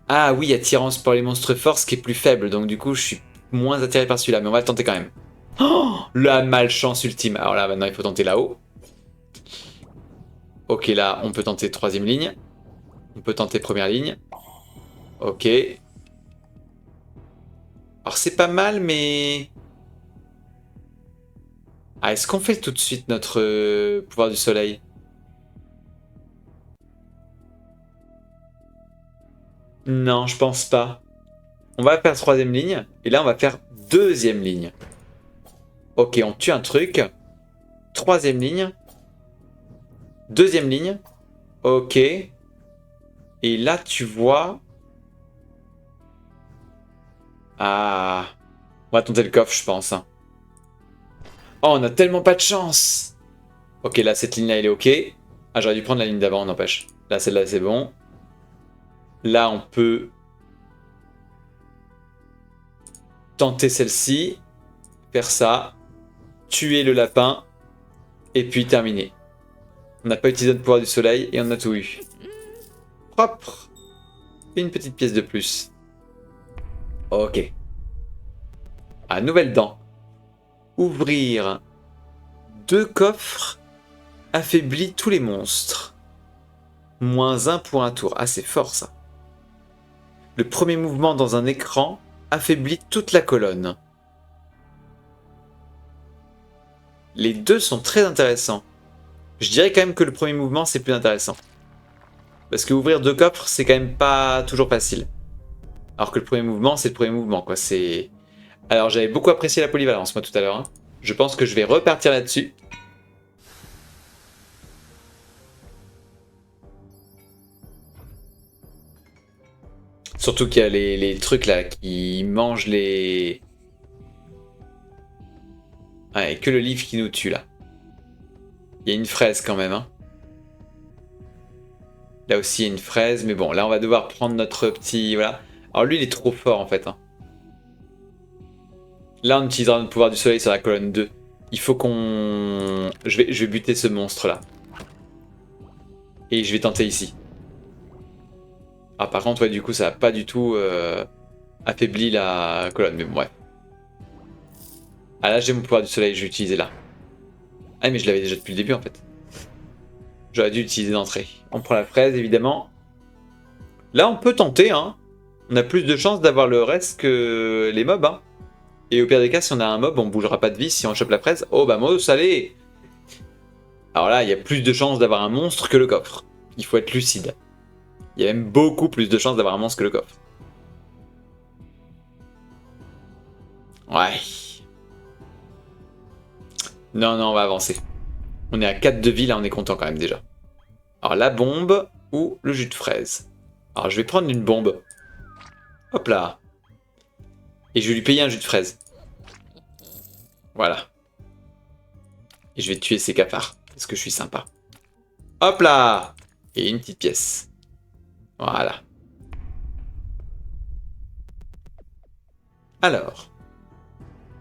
Ah oui, attirance pour les monstres forts, ce qui est plus faible. Donc du coup, je suis moins attiré par celui-là. Mais on va le tenter quand même. Oh, la malchance ultime. Alors là, maintenant, il faut tenter là-haut. Ok, là, on peut tenter troisième ligne. On peut tenter première ligne. Ok. Alors c'est pas mal, mais... Ah, est-ce qu'on fait tout de suite notre pouvoir du soleil? Non, je pense pas. On va faire troisième ligne, et là on va faire deuxième ligne. Ok, on tue un truc. Troisième ligne. Deuxième ligne. Ok. Et là tu vois... Ah... On va tenter le coffre, je pense, hein. Oh, on a tellement pas de chance! Ok, là cette ligne-là elle est ok. Ah, j'aurais dû prendre la ligne d'avant, n'empêche. Là, celle-là c'est bon. Là, on peut tenter celle-ci, faire ça, tuer le lapin, et puis terminer. On n'a pas utilisé notre pouvoir du soleil et on a tout eu. Propre. Une petite pièce de plus. Ok. Ah, nouvelle dent. Ouvrir 2 coffres affaiblit tous les monstres. -1 pour un tour. Ah, c'est fort ça. Le premier mouvement dans un écran affaiblit toute la colonne. Les deux sont très intéressants. Je dirais quand même que le premier mouvement c'est plus intéressant. Parce que ouvrir 2 coffres c'est quand même pas toujours facile. Alors que le premier mouvement c'est le premier mouvement quoi. C'est... Alors j'avais beaucoup apprécié la polyvalence moi tout à l'heure, hein. Je pense que je vais repartir là-dessus. Surtout qu'il y a les trucs là qui mangent les... Ah, et que le livre qui nous tue là. Il y a une fraise quand même, hein. Là aussi il y a une fraise, mais bon, là on va devoir prendre notre petit... Voilà. Alors lui il est trop fort en fait, hein. Là on utilisera notre pouvoir du soleil sur la colonne 2. Il faut qu'on... Je vais buter ce monstre là. Et je vais tenter ici. Ah par contre ouais du coup ça a pas du tout affaibli la colonne, mais bon bref. Ah là j'ai mon pouvoir du soleil, je vais l'utiliser là. Ah mais je l'avais déjà depuis le début en fait. J'aurais dû l'utiliser d'entrée. On prend la fraise évidemment. Là on peut tenter, hein. On a plus de chances d'avoir le reste que les mobs, hein. Et au pire des cas, si on a un mob, on bougera pas de vie si on chope la fraise. Oh bah moi, salé. Alors là, il y a plus de chances d'avoir un monstre que le coffre. Il faut être lucide. Il y a même beaucoup plus de chances d'avoir un monstre que le coffre. Ouais. Non, non, on va avancer. On est à 4 de vie, là, on est content quand même déjà. Alors la bombe ou le jus de fraise. Alors je vais prendre une bombe. Hop là. Et je vais lui payer un jus de fraise. Voilà. Et je vais tuer ces cafards. Parce que je suis sympa. Hop là. Et une petite pièce. Voilà. Alors.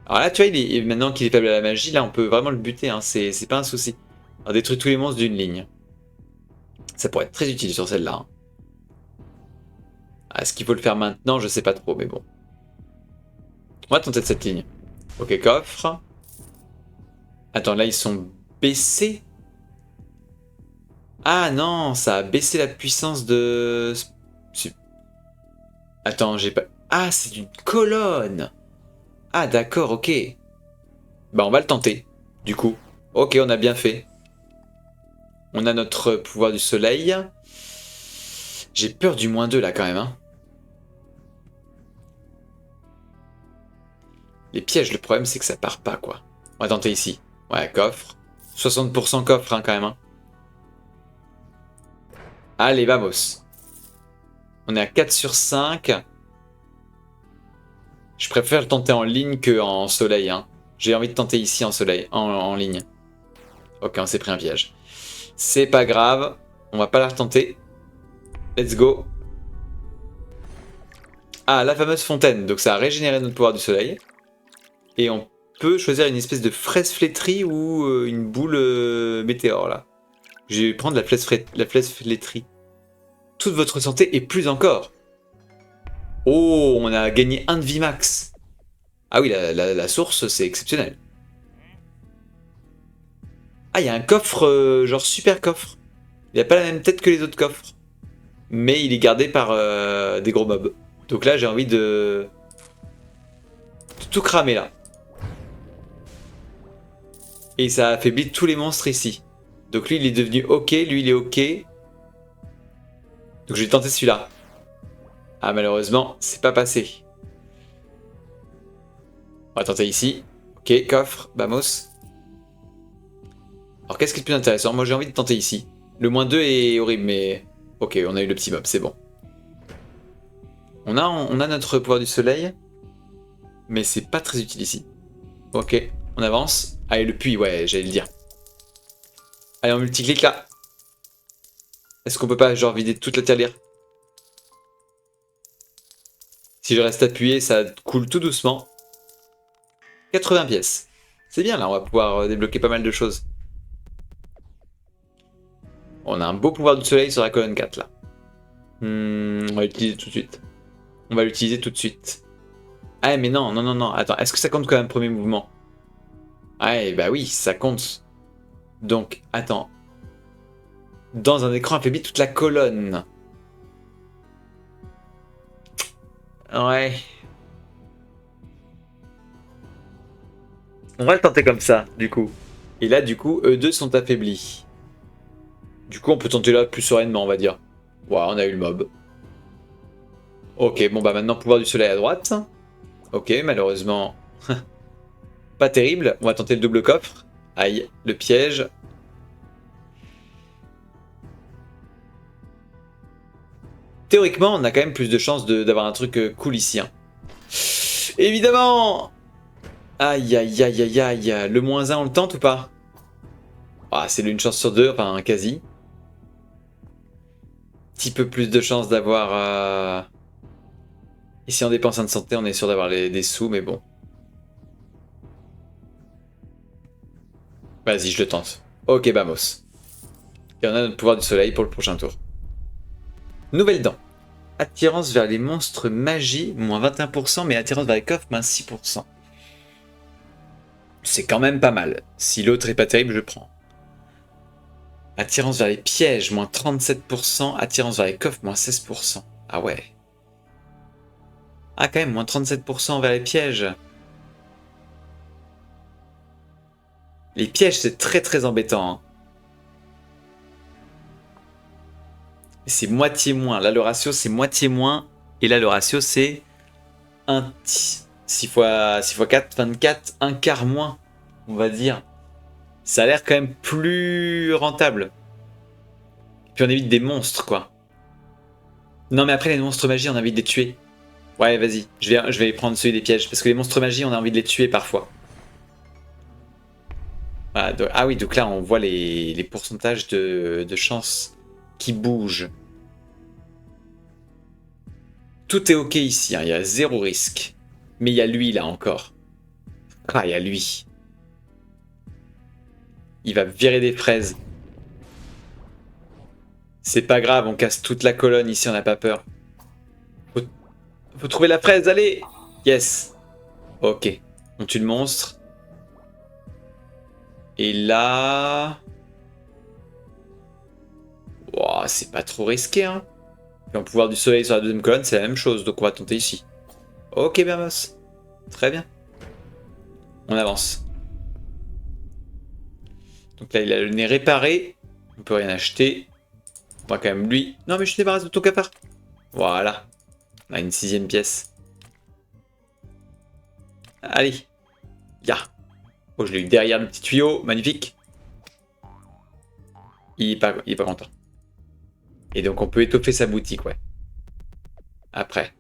Alors là, tu vois, maintenant qu'il est faible à la magie, là, on peut vraiment le buter, hein. C'est pas un souci. On détruit tous les monstres d'une ligne. Ça pourrait être très utile sur celle-là. Hein. Est-ce qu'il faut le faire maintenant? Je sais pas trop, mais bon. On va tenter de cette ligne. Ok, coffre. Attends, là, ils sont baissés. Ah non, ça a baissé la puissance de... Attends, j'ai pas... Ah, c'est une colonne. Ah, d'accord, ok. Bah, on va le tenter, du coup. Ok, on a bien fait. On a notre pouvoir du soleil. J'ai peur du -2, là, quand même, hein. Les pièges, le problème, c'est que ça part pas, quoi. On va tenter ici. Ouais, coffre. 60% coffre, hein, quand même, hein. Allez, vamos. On est à 4 sur 5. Je préfère le tenter en ligne que en soleil, hein. J'ai envie de tenter ici en soleil, en ligne. Ok, on s'est pris un piège. C'est pas grave. On va pas la retenter. Let's go. Ah, la fameuse fontaine. Donc ça a régénéré notre pouvoir du soleil. Et on peut choisir une espèce de fraise flétrie ou une boule météore, là. Je vais prendre la fraise flétrie. Toute votre santé et plus encore. Oh, on a gagné 1 de vie max. Ah oui, la source, c'est exceptionnel. Ah, il y a un coffre, genre super coffre. Il n'a pas la même tête que les autres coffres. Mais il est gardé par des gros mobs. Donc là, j'ai envie de tout cramer, là. Et ça affaiblit tous les monstres ici. Donc lui, il est devenu ok, lui, il est ok. Donc je vais tenter celui-là. Ah, malheureusement, c'est pas passé. On va tenter ici. Ok, coffre, vamos. Alors qu'est-ce qui est le plus intéressant? Moi j'ai envie de tenter ici. Le -2 est horrible, mais... Ok, on a eu le petit mob, c'est bon. On a notre pouvoir du soleil. Mais c'est pas très utile ici. Ok, on avance. Allez, le puits, ouais, j'allais le dire. Allez, on multiclique là. Est-ce qu'on peut pas, genre, vider toute la tirelire? Si je reste appuyé, ça coule tout doucement. 80 pièces. C'est bien, là, on va pouvoir débloquer pas mal de choses. On a un beau pouvoir du soleil sur la colonne 4, là. On va l'utiliser tout de suite. On va l'utiliser tout de suite. Ah, mais non, non, non, non. Attends, est-ce que ça compte quand même premier mouvement? Ouais, bah oui, ça compte. Donc, attends. Dans un écran affaibli, toute la colonne. Ouais. On va le tenter comme ça, du coup. Et là, du coup, eux deux sont affaiblis. Du coup, on peut tenter là plus sereinement, on va dire. Ouais, on a eu le mob. Ok, bon bah maintenant, pouvoir du soleil à droite. Ok, malheureusement, pas terrible. On va tenter le double coffre. Aïe, le piège. Théoriquement, on a quand même plus de chances d'avoir un truc cool ici. Hein. Évidemment. Aïe, aïe, aïe, aïe, aïe. Le -1, on le tente ou pas? Ah, c'est une chance sur deux, enfin quasi. Petit peu plus de chance d'avoir... Et si on dépense un de santé, on est sûr d'avoir des sous, mais bon. Vas-y, je le tente. Ok, vamos. Et on a notre pouvoir du soleil pour le prochain tour. Nouvelle dent. Attirance vers les monstres magie, moins 21%, mais attirance vers les coffres, moins 6%. C'est quand même pas mal. Si l'autre est pas terrible, je prends. Attirance vers les pièges, moins 37%. Attirance vers les coffres, moins 16%. Ah ouais. Ah quand même, moins 37% vers les pièges. Les pièges, c'est très très embêtant. Hein. C'est moitié moins. Là, le ratio, c'est moitié moins. Et là, le ratio, c'est 6 x 4, 24, un quart moins, on va dire. Ça a l'air quand même plus rentable. Puis on évite des monstres, quoi. Non, mais après, les monstres magie, on a envie de les tuer. Ouais, vas-y. Je vais prendre celui des pièges. Parce que les monstres magie, on a envie de les tuer parfois. Voilà, ah oui, donc là, on voit les pourcentages de chances qui bougent. Tout est ok ici, hein, il y a zéro risque. Mais il y a lui là encore. Ah, il y a lui. Il va virer des fraises. C'est pas grave, on casse toute la colonne ici, on n'a pas peur. Faut trouver la fraise, allez. Yes. Ok. On tue le monstre. Et là... Wow, c'est pas trop risqué, hein. Et en pouvoir du soleil sur la deuxième colonne, c'est la même chose, donc on va tenter ici. Ok, Bermos. Très bien. On avance. Donc là, il a le nez réparé. On peut rien acheter. On va quand même lui... Non, mais je te débarrasse de ton cafard. Voilà. On a une 6ème pièce. Allez. Ya. Oh, je l'ai eu derrière le petit tuyau. Magnifique. Il est pas content. Et donc, on peut étoffer sa boutique, ouais. Après.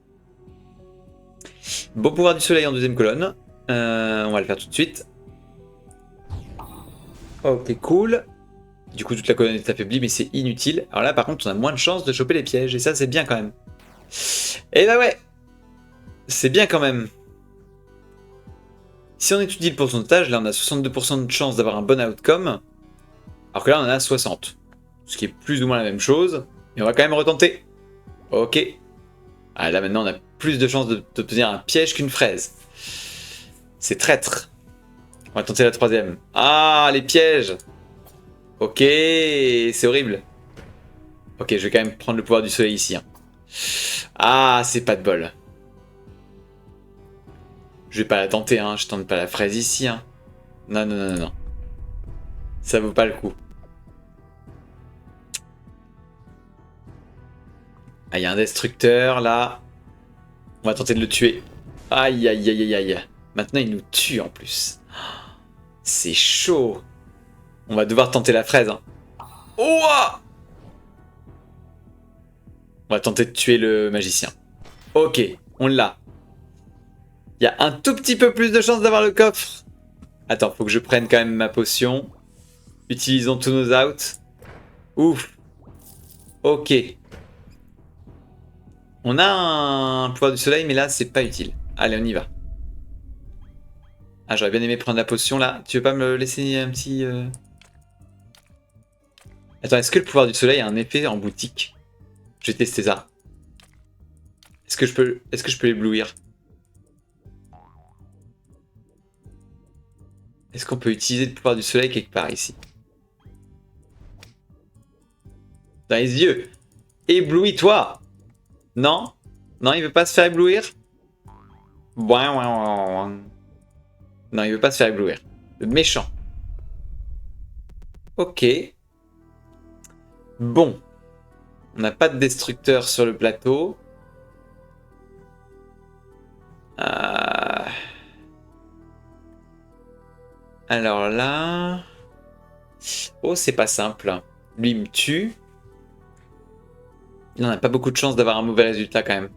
Beau pouvoir du soleil en deuxième colonne. On va le faire tout de suite. Ok, cool. Du coup, toute la colonne est affaiblie, mais c'est inutile. Alors là, par contre, on a moins de chances de choper les pièges. Et ça, c'est bien quand même. Et bah ouais. C'est bien quand même. Si on étudie le pourcentage, là, on a 62% de chance d'avoir un bon outcome. Alors que là, on en a 60. Ce qui est plus ou moins la même chose. Mais on va quand même retenter. Ok. Ah, là, maintenant, on a plus de chances d'obtenir un piège qu'une fraise. C'est traître. On va tenter la troisième. Ah, les pièges. Ok, c'est horrible. Ok, je vais quand même prendre le pouvoir du soleil ici. Hein. Ah, c'est pas de bol. Je vais pas la tenter, hein. Je tente pas la fraise ici. Hein. Non, non, non, non, non. Ça vaut pas le coup. Ah, il y a un destructeur là. On va tenter de le tuer. Aïe, aïe, aïe, aïe, aïe. Maintenant, il nous tue en plus. C'est chaud. On va devoir tenter la fraise. Hein. Oh! On va tenter de tuer le magicien. Ok, on l'a. Il y a un tout petit peu plus de chance d'avoir le coffre. Attends, faut que je prenne quand même ma potion. Utilisons tous nos outs. Ouf. Ok. On a un pouvoir du soleil, mais là, c'est pas utile. Allez, on y va. Ah, j'aurais bien aimé prendre la potion, là. Tu veux pas me laisser un petit... Attends, est-ce que le pouvoir du soleil a un effet en boutique? Je vais tester ça. Est-ce que je peux l'éblouir? Est-ce qu'on peut utiliser le pouvoir du soleil quelque part ici? Dans les yeux. Éblouis-toi! Non? Non, il veut pas se faire éblouir? Non, il veut pas se faire éblouir. Le méchant. Ok. Bon. On n'a pas de destructeur sur le plateau. Alors là... Oh, c'est pas simple. Lui, il me tue. Il n'en a pas beaucoup de chance d'avoir un mauvais résultat quand même.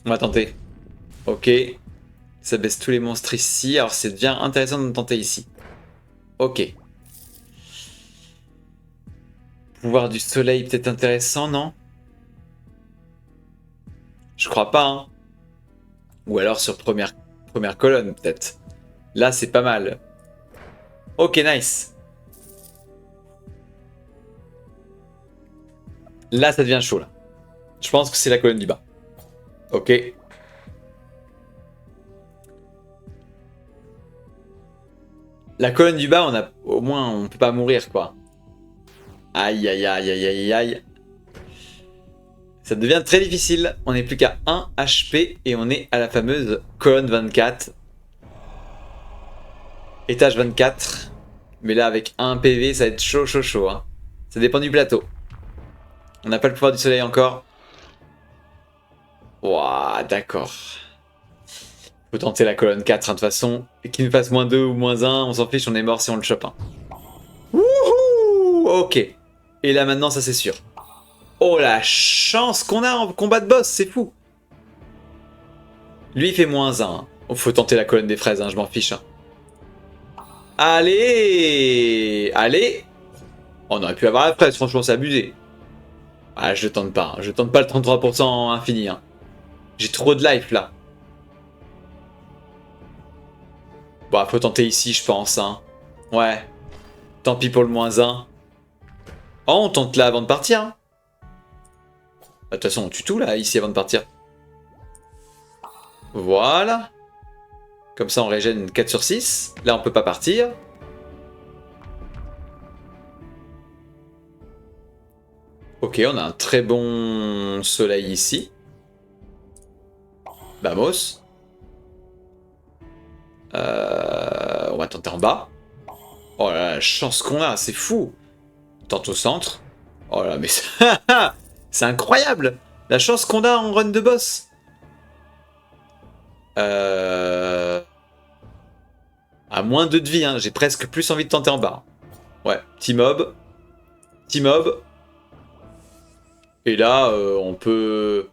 On va tenter. Ok. Ça baisse tous les monstres ici. Alors c'est bien intéressant de tenter ici. Ok. Pouvoir du soleil peut-être intéressant, non? Je crois pas, hein. Ou alors sur première colonne, peut-être. Là, c'est pas mal. Ok, nice. Là, ça devient chaud, là. Je pense que c'est la colonne du bas. Ok. La colonne du bas, on a au moins, on peut pas mourir, quoi. Aïe, aïe, aïe, aïe, aïe, aïe. Ça devient très difficile. On n'est plus qu'à 1 HP et on est à la fameuse colonne 24. Étage 24. Mais là, avec 1 PV, ça va être chaud, chaud, chaud. Hein. Ça dépend du plateau. On n'a pas le pouvoir du soleil encore. Ouah, d'accord. Faut tenter la colonne 4, hein, de toute façon. Qu'il nous fasse -2 ou -1, on s'en fiche, on est mort si on le chope. Hein. Wouhou! Ok. Et là, maintenant, ça c'est sûr. Oh, la chance qu'on a en combat de boss, c'est fou. Lui, il fait -1. Hein. Oh, faut tenter la colonne des fraises, hein, je m'en fiche. Hein. Allez! Allez! On aurait pu avoir la fraise, franchement, c'est abusé. Ah, je tente pas. Hein. Je tente pas le 33% infini. Hein. J'ai trop de life, là. Bon, faut tenter ici, je pense. Hein. Ouais. Tant pis pour le -1. Oh, on tente là avant de partir. Hein. De toute façon, on tue tout là, ici, avant de partir. Voilà. Comme ça, on régène 4 sur 6. Là, on peut pas partir. Ok, on a un très bon soleil ici. Vamos. On va tenter en bas. Oh là là, la chance qu'on a, c'est fou. Tente au centre. Oh là, mais c'est incroyable. La chance qu'on a en run de boss. À moins 2 de vie, hein. J'ai presque plus envie de tenter en bas. Ouais, petit mob. Petit mob. Et là, on peut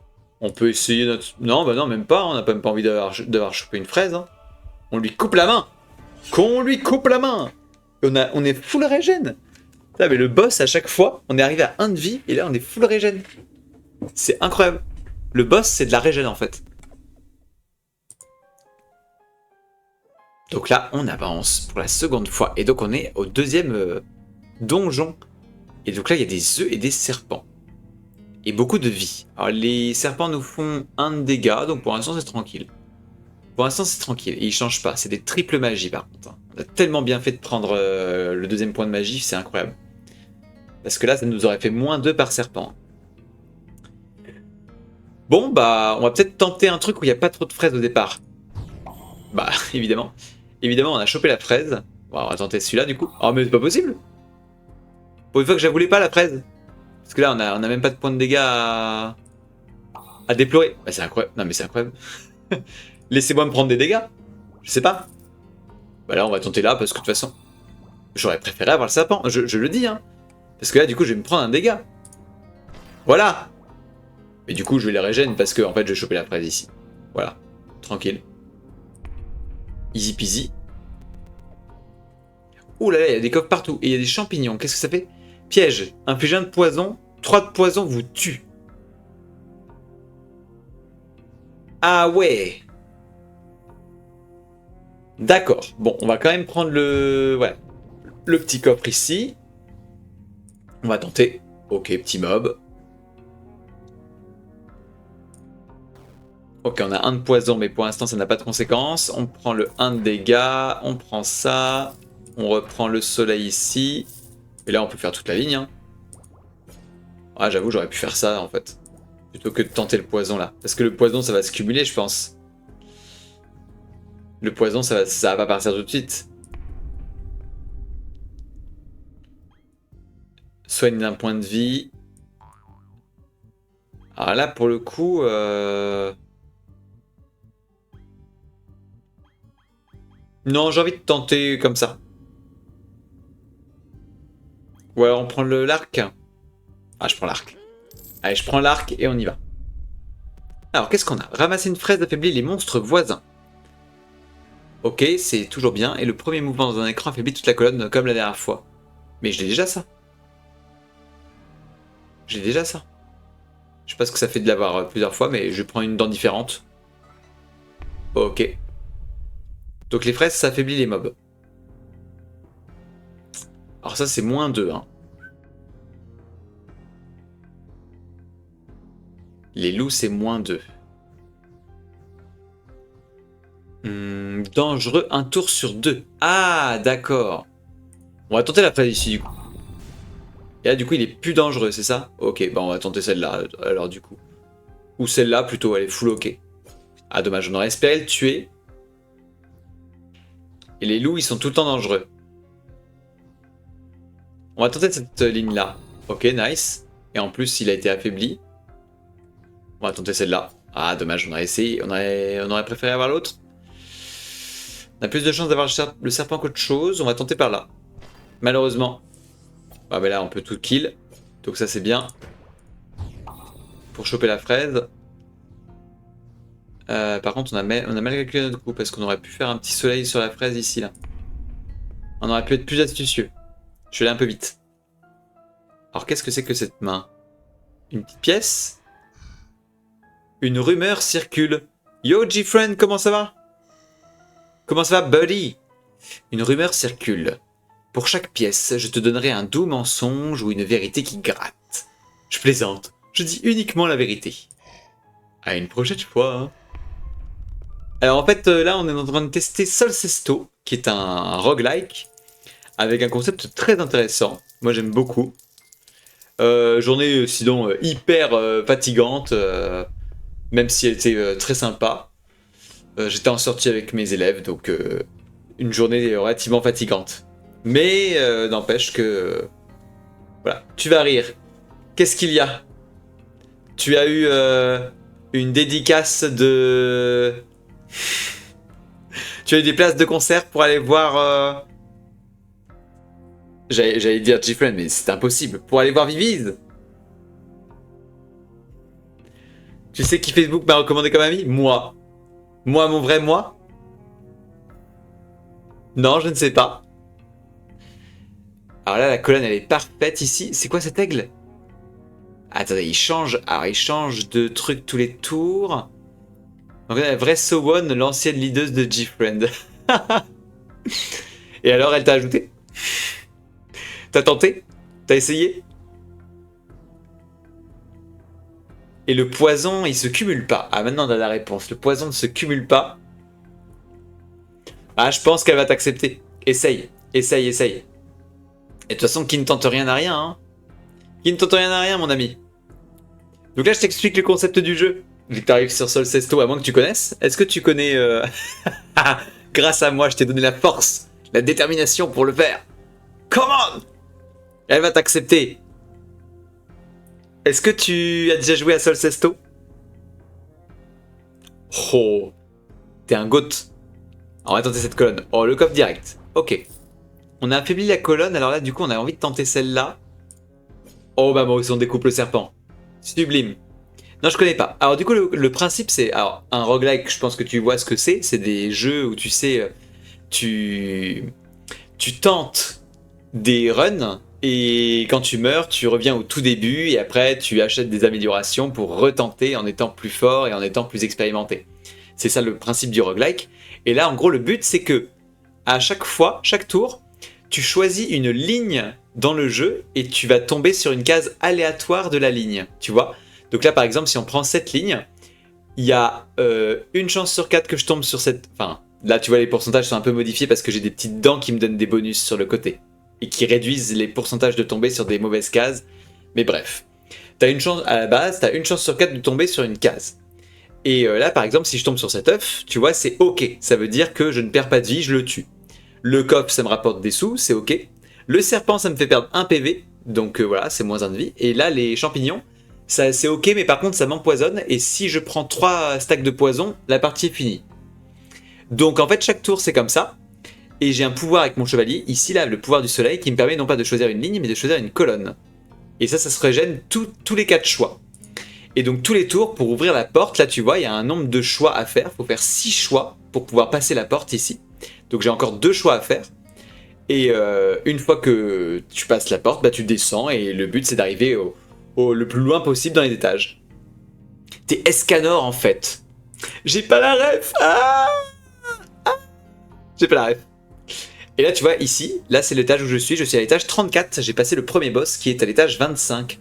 essayer notre... Non, bah non, même pas. On n'a même pas envie d'avoir chopé une fraise. Hein. On lui coupe la main. Qu'on lui coupe la main. On est full régène. Là, mais le boss, à chaque fois, on est arrivé à 1 de vie. Et là, on est full régène. C'est incroyable. Le boss, c'est de la régène, en fait. Donc là, on avance pour la seconde fois. Et donc, on est au deuxième donjon. Et donc là, il y a des œufs et des serpents. Et beaucoup de vie. Alors, les serpents nous font 1 de dégâts. Donc, pour l'instant, c'est tranquille. Pour l'instant, c'est tranquille. Et ils changent pas. C'est des triples magies, par contre. Hein. On a tellement bien fait de prendre le deuxième point de magie. C'est incroyable. Parce que là, ça nous aurait fait -2 par serpent. Bon, bah, on va peut-être tenter un truc où il n'y a pas trop de fraises au départ. Bah, évidemment. Évidemment, on a chopé la fraise. Bon, on va tenter celui-là, du coup. Oh, mais c'est pas possible. Pour une fois que je la voulais pas, la fraise. Parce que là, on a même pas de points de dégâts à déplorer. Bah, c'est incroyable. Non, mais c'est incroyable. Laissez-moi me prendre des dégâts. Je sais pas. Bah là, on va tenter là, parce que de toute façon, j'aurais préféré avoir le serpent. Je le dis, hein. Parce que là, du coup, je vais me prendre un dégât. Voilà. Mais du coup, je vais les régène parce que, en fait, je vais choper la fraise ici. Voilà. Tranquille. Easy peasy. Ouh là là, il y a des coffres partout. Et il y a des champignons. Qu'est-ce que ça fait? Piège. Inflige 1 de poison. 3 de poison vous tue. Ah ouais. D'accord. Bon, on va quand même prendre le... Voilà. Le petit coffre ici. On va tenter. Ok, petit mob. Ok, on a 1 de poison, mais pour l'instant, ça n'a pas de conséquences. On prend le 1 de dégâts. On prend ça. On reprend le soleil ici. Et là, on peut faire toute la ligne. Hein. Ah, j'avoue, j'aurais pu faire ça, en fait. Plutôt que de tenter le poison, là. Parce que le poison, ça va se cumuler, je pense. Le poison, ça va pas partir tout de suite. Soigne d'un point de vie. Alors là, pour le coup... Non, j'ai envie de tenter comme ça. Ou alors on prend l'arc. Ah, je prends l'arc. Allez, je prends l'arc et on y va. Alors, qu'est-ce qu'on a? Ramasser une fraise affaiblit les monstres voisins. Ok, c'est toujours bien. Et le premier mouvement dans un écran affaiblit toute la colonne comme la dernière fois. Mais je l'ai déjà ça. J'ai déjà ça. Je sais pas ce que ça fait de l'avoir plusieurs fois, mais je prends une dent différente. Ok. Donc les fraises, ça affaiblit les mobs. Alors ça, c'est -2. Hein. Les loups, c'est -2. Dangereux, 1 tour sur 2. Ah, d'accord. On va tenter la fraise ici, du coup. Et là, du coup, il est plus dangereux, c'est ça? Ok, bah on va tenter celle-là, alors du coup. Ou celle-là, plutôt, elle est full ok. Ah, dommage, on aurait espéré le tuer. Et les loups, ils sont tout le temps dangereux. On va tenter cette ligne-là. Ok, nice. Et en plus, il a été affaibli. On va tenter celle-là. Ah, dommage, on aurait essayé. On aurait préféré avoir l'autre. On a plus de chances d'avoir le serpent qu'autre chose. On va tenter par là. Malheureusement. Ah, mais là, on peut tout kill. Donc ça, c'est bien. Pour choper la fraise. Par contre, on a mal calculé notre coup. Parce qu'on aurait pu faire un petit soleil sur la fraise ici, là. On aurait pu être plus astucieux. Je suis allé un peu vite. Alors, qu'est-ce que c'est que cette main? Une petite pièce? Une rumeur circule. Yo, G-Friend, comment ça va? Comment ça va, buddy? Une rumeur circule. Pour chaque pièce, je te donnerai un doux mensonge ou une vérité qui gratte. Je plaisante. Je dis uniquement la vérité. À une prochaine fois. Hein. Alors en fait, là, on est en train de tester Solcesto, qui est un roguelike, avec un concept très intéressant. Moi, j'aime beaucoup. Journée, sinon, hyper fatigante, même si elle était très sympa. J'étais en sortie avec mes élèves, donc une journée relativement fatigante. Mais n'empêche que... voilà, tu vas rire. Qu'est-ce qu'il y a? Tu as eu une dédicace de... tu as eu des places de concert pour aller voir... J'allais dire G-Friend, mais c'est impossible. Pour aller voir Viviz. Tu sais qui Facebook m'a recommandé comme ami? Moi. Moi, mon vrai moi? Non, je ne sais pas. Alors là, la colonne, elle est parfaite ici. C'est quoi cet aigle? Attendez, il change. Alors, il change de truc tous les tours. Donc la vraie Sowon, l'ancienne leaduse de G-Friend. Et alors, elle t'a ajouté? T'as tenté? T'as essayé? Et le poison, il se cumule pas. Ah, maintenant on a la réponse. Le poison ne se cumule pas. Ah, je pense qu'elle va t'accepter. Essaye, essaye, essaye. Et de toute façon, qui ne tente rien n'a rien, hein. Qui ne tente rien n'a rien, mon ami. Donc là, je t'explique le concept du jeu. Vu que t'arrives sur Solcesto, à moins que tu connaisses. Est-ce que tu connais... Grâce à moi, je t'ai donné la force, la détermination pour le faire. Come on! Elle va t'accepter. Est-ce que tu as déjà joué à Solcesto? Oh, t'es un goat. On va tenter cette colonne. Oh, le coffre direct. Ok. On a affaibli la colonne, alors là, du coup, on a envie de tenter celle-là. Oh, bah moi aussi, on découpe le serpent. Sublime. Non, je connais pas. Alors, du coup, le principe, c'est... alors, un roguelike, je pense que tu vois ce que c'est. C'est des jeux où, tu sais, tu tentes des runs... et quand tu meurs, tu reviens au tout début et après tu achètes des améliorations pour retenter en étant plus fort et en étant plus expérimenté. C'est ça le principe du roguelike. Et là, en gros, le but, c'est que à chaque fois, chaque tour, tu choisis une ligne dans le jeu et tu vas tomber sur une case aléatoire de la ligne, tu vois. Donc là, par exemple, si on prend cette ligne, il y a une chance sur 4 que je tombe sur cette... enfin, là, tu vois, les pourcentages sont un peu modifiés parce que j'ai des petites dents qui me donnent des bonus sur le côté. Et qui réduisent les pourcentages de tomber sur des mauvaises cases. Mais bref. T'as une chance, à la base, t'as une chance sur 4 de tomber sur une case. Et là, par exemple, si je tombe sur cet œuf, tu vois, c'est ok. Ça veut dire que je ne perds pas de vie, je le tue. Le coffre, ça me rapporte des sous, c'est ok. Le serpent, ça me fait perdre 1 PV. Donc voilà, c'est moins 1 de vie. Et là, les champignons, ça c'est ok, mais par contre, ça m'empoisonne. Et si je prends 3 stacks de poison, la partie est finie. Donc en fait, chaque tour, c'est comme ça. Et j'ai un pouvoir avec mon chevalier, ici là, le pouvoir du soleil, qui me permet non pas de choisir une ligne, mais de choisir une colonne. Et ça se régène tous les 4 choix. Et donc tous les tours, pour ouvrir la porte, là tu vois, il y a un nombre de choix à faire. Il faut faire 6 choix pour pouvoir passer la porte ici. Donc j'ai encore 2 choix à faire. Et une fois que tu passes la porte, bah, tu descends et le but c'est d'arriver le plus loin possible dans les étages. T'es Escanor en fait. J'ai pas la ref. J'ai pas la ref. Et là tu vois ici, là c'est l'étage où je suis à l'étage 34, j'ai passé le premier boss qui est à l'étage 25.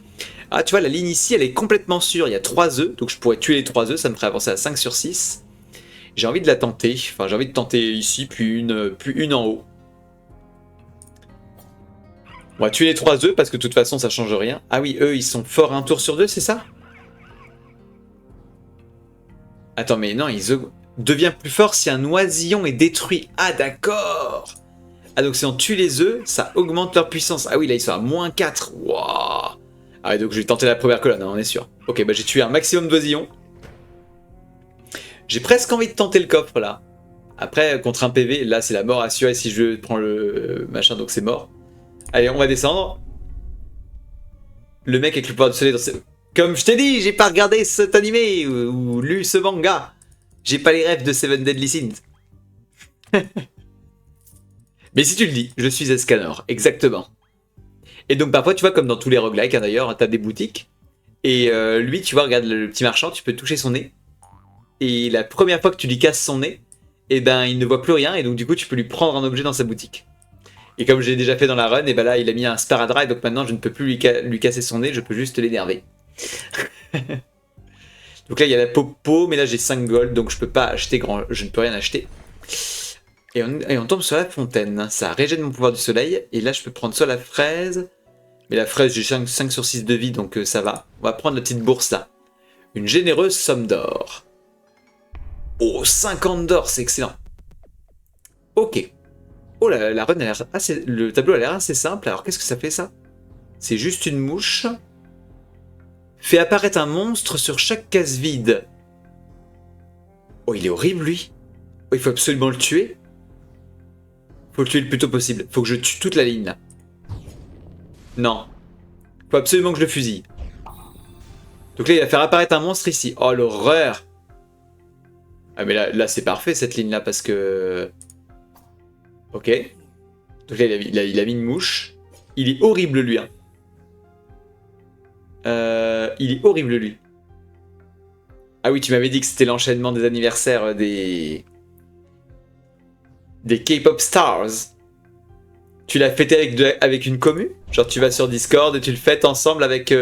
Ah tu vois la ligne ici elle est complètement sûre, il y a 3 œufs, donc je pourrais tuer les 3 œufs, ça me ferait avancer à 5 sur 6. J'ai envie de la tenter, enfin j'ai envie de tenter ici, puis une en haut. On va tuer les 3 œufs parce que de toute façon ça change rien. Ah oui, eux ils sont forts un tour sur 2, c'est ça? Attends mais non, ils deviennent plus forts si un oisillon est détruit. Ah d'accord. Ah donc si on tue les œufs, ça augmente leur puissance. Ah oui là ils sont à -4. Waouh. Ah ouais, donc je vais tenter la première colonne, hein, on est sûr. Ok, bah j'ai tué un maximum d'oisillons. J'ai presque envie de tenter le coffre là. Après, contre un PV, là c'est la mort assurée si je prends le machin, donc c'est mort. Allez, on va descendre. Le mec avec le pouvoir du soleil dans ses... Comme je t'ai dit, j'ai pas regardé cet animé ou lu ce manga. J'ai pas les rêves de Seven Deadly Sins. Mais si tu le dis, je suis Escanor, exactement. Et donc parfois, tu vois, comme dans tous les roguelikes, hein, d'ailleurs, t'as des boutiques. Et lui, tu vois, regarde le petit marchand, tu peux toucher son nez. Et la première fois que tu lui casses son nez, et ben il ne voit plus rien, et donc du coup tu peux lui prendre un objet dans sa boutique. Et comme j'ai déjà fait dans la run, et ben là il a mis un sparadrap, et donc maintenant je ne peux plus lui casser son nez, je peux juste l'énerver. Donc là il y a la popo, mais là j'ai 5 gold, donc je peux pas acheter je ne peux rien acheter. Et on tombe sur la fontaine, ça régène mon pouvoir du soleil, et là je peux prendre soit la fraise, mais la fraise j'ai 5 sur 6 de vie, donc ça va. On va prendre la petite bourse là. Une généreuse somme d'or. Oh, 50 d'or, c'est excellent. Ok. Oh, la run a l'air assez... Le tableau a l'air assez simple. Alors, qu'est-ce que ça fait, ça? C'est juste une mouche. Fait apparaître un monstre sur chaque case vide. Oh, il est horrible, lui. Oh, il faut absolument le tuer. Faut le tuer le plus tôt possible. Faut que je tue toute la ligne, là. Non. Faut absolument que je le fusille. Donc là, il va faire apparaître un monstre ici. Oh, l'horreur. Ah, mais là c'est parfait, cette ligne-là, parce que... Ok. Donc là, il a mis une mouche. Il est horrible, lui. Hein. Il est horrible, lui. Ah oui, tu m'avais dit que c'était l'enchaînement des anniversaires des K-pop stars. Tu l'as fêté avec une commu? Genre, tu vas sur Discord et tu le fêtes ensemble avec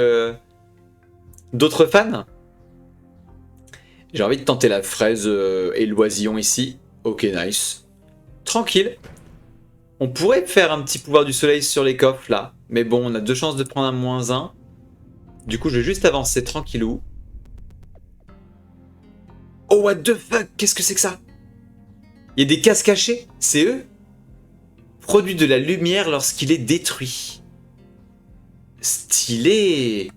d'autres fans? J'ai envie de tenter la fraise et l'oisillon ici. Ok, nice. Tranquille. On pourrait faire un petit pouvoir du soleil sur les coffres là. Mais bon, on a 2 chances de prendre un -1. Du coup, je vais juste avancer tranquillou. Oh, what the fuck? Qu'est-ce que c'est que ça? Il y a des cases cachées? C'est eux? Produit de la lumière lorsqu'il est détruit. Stylé.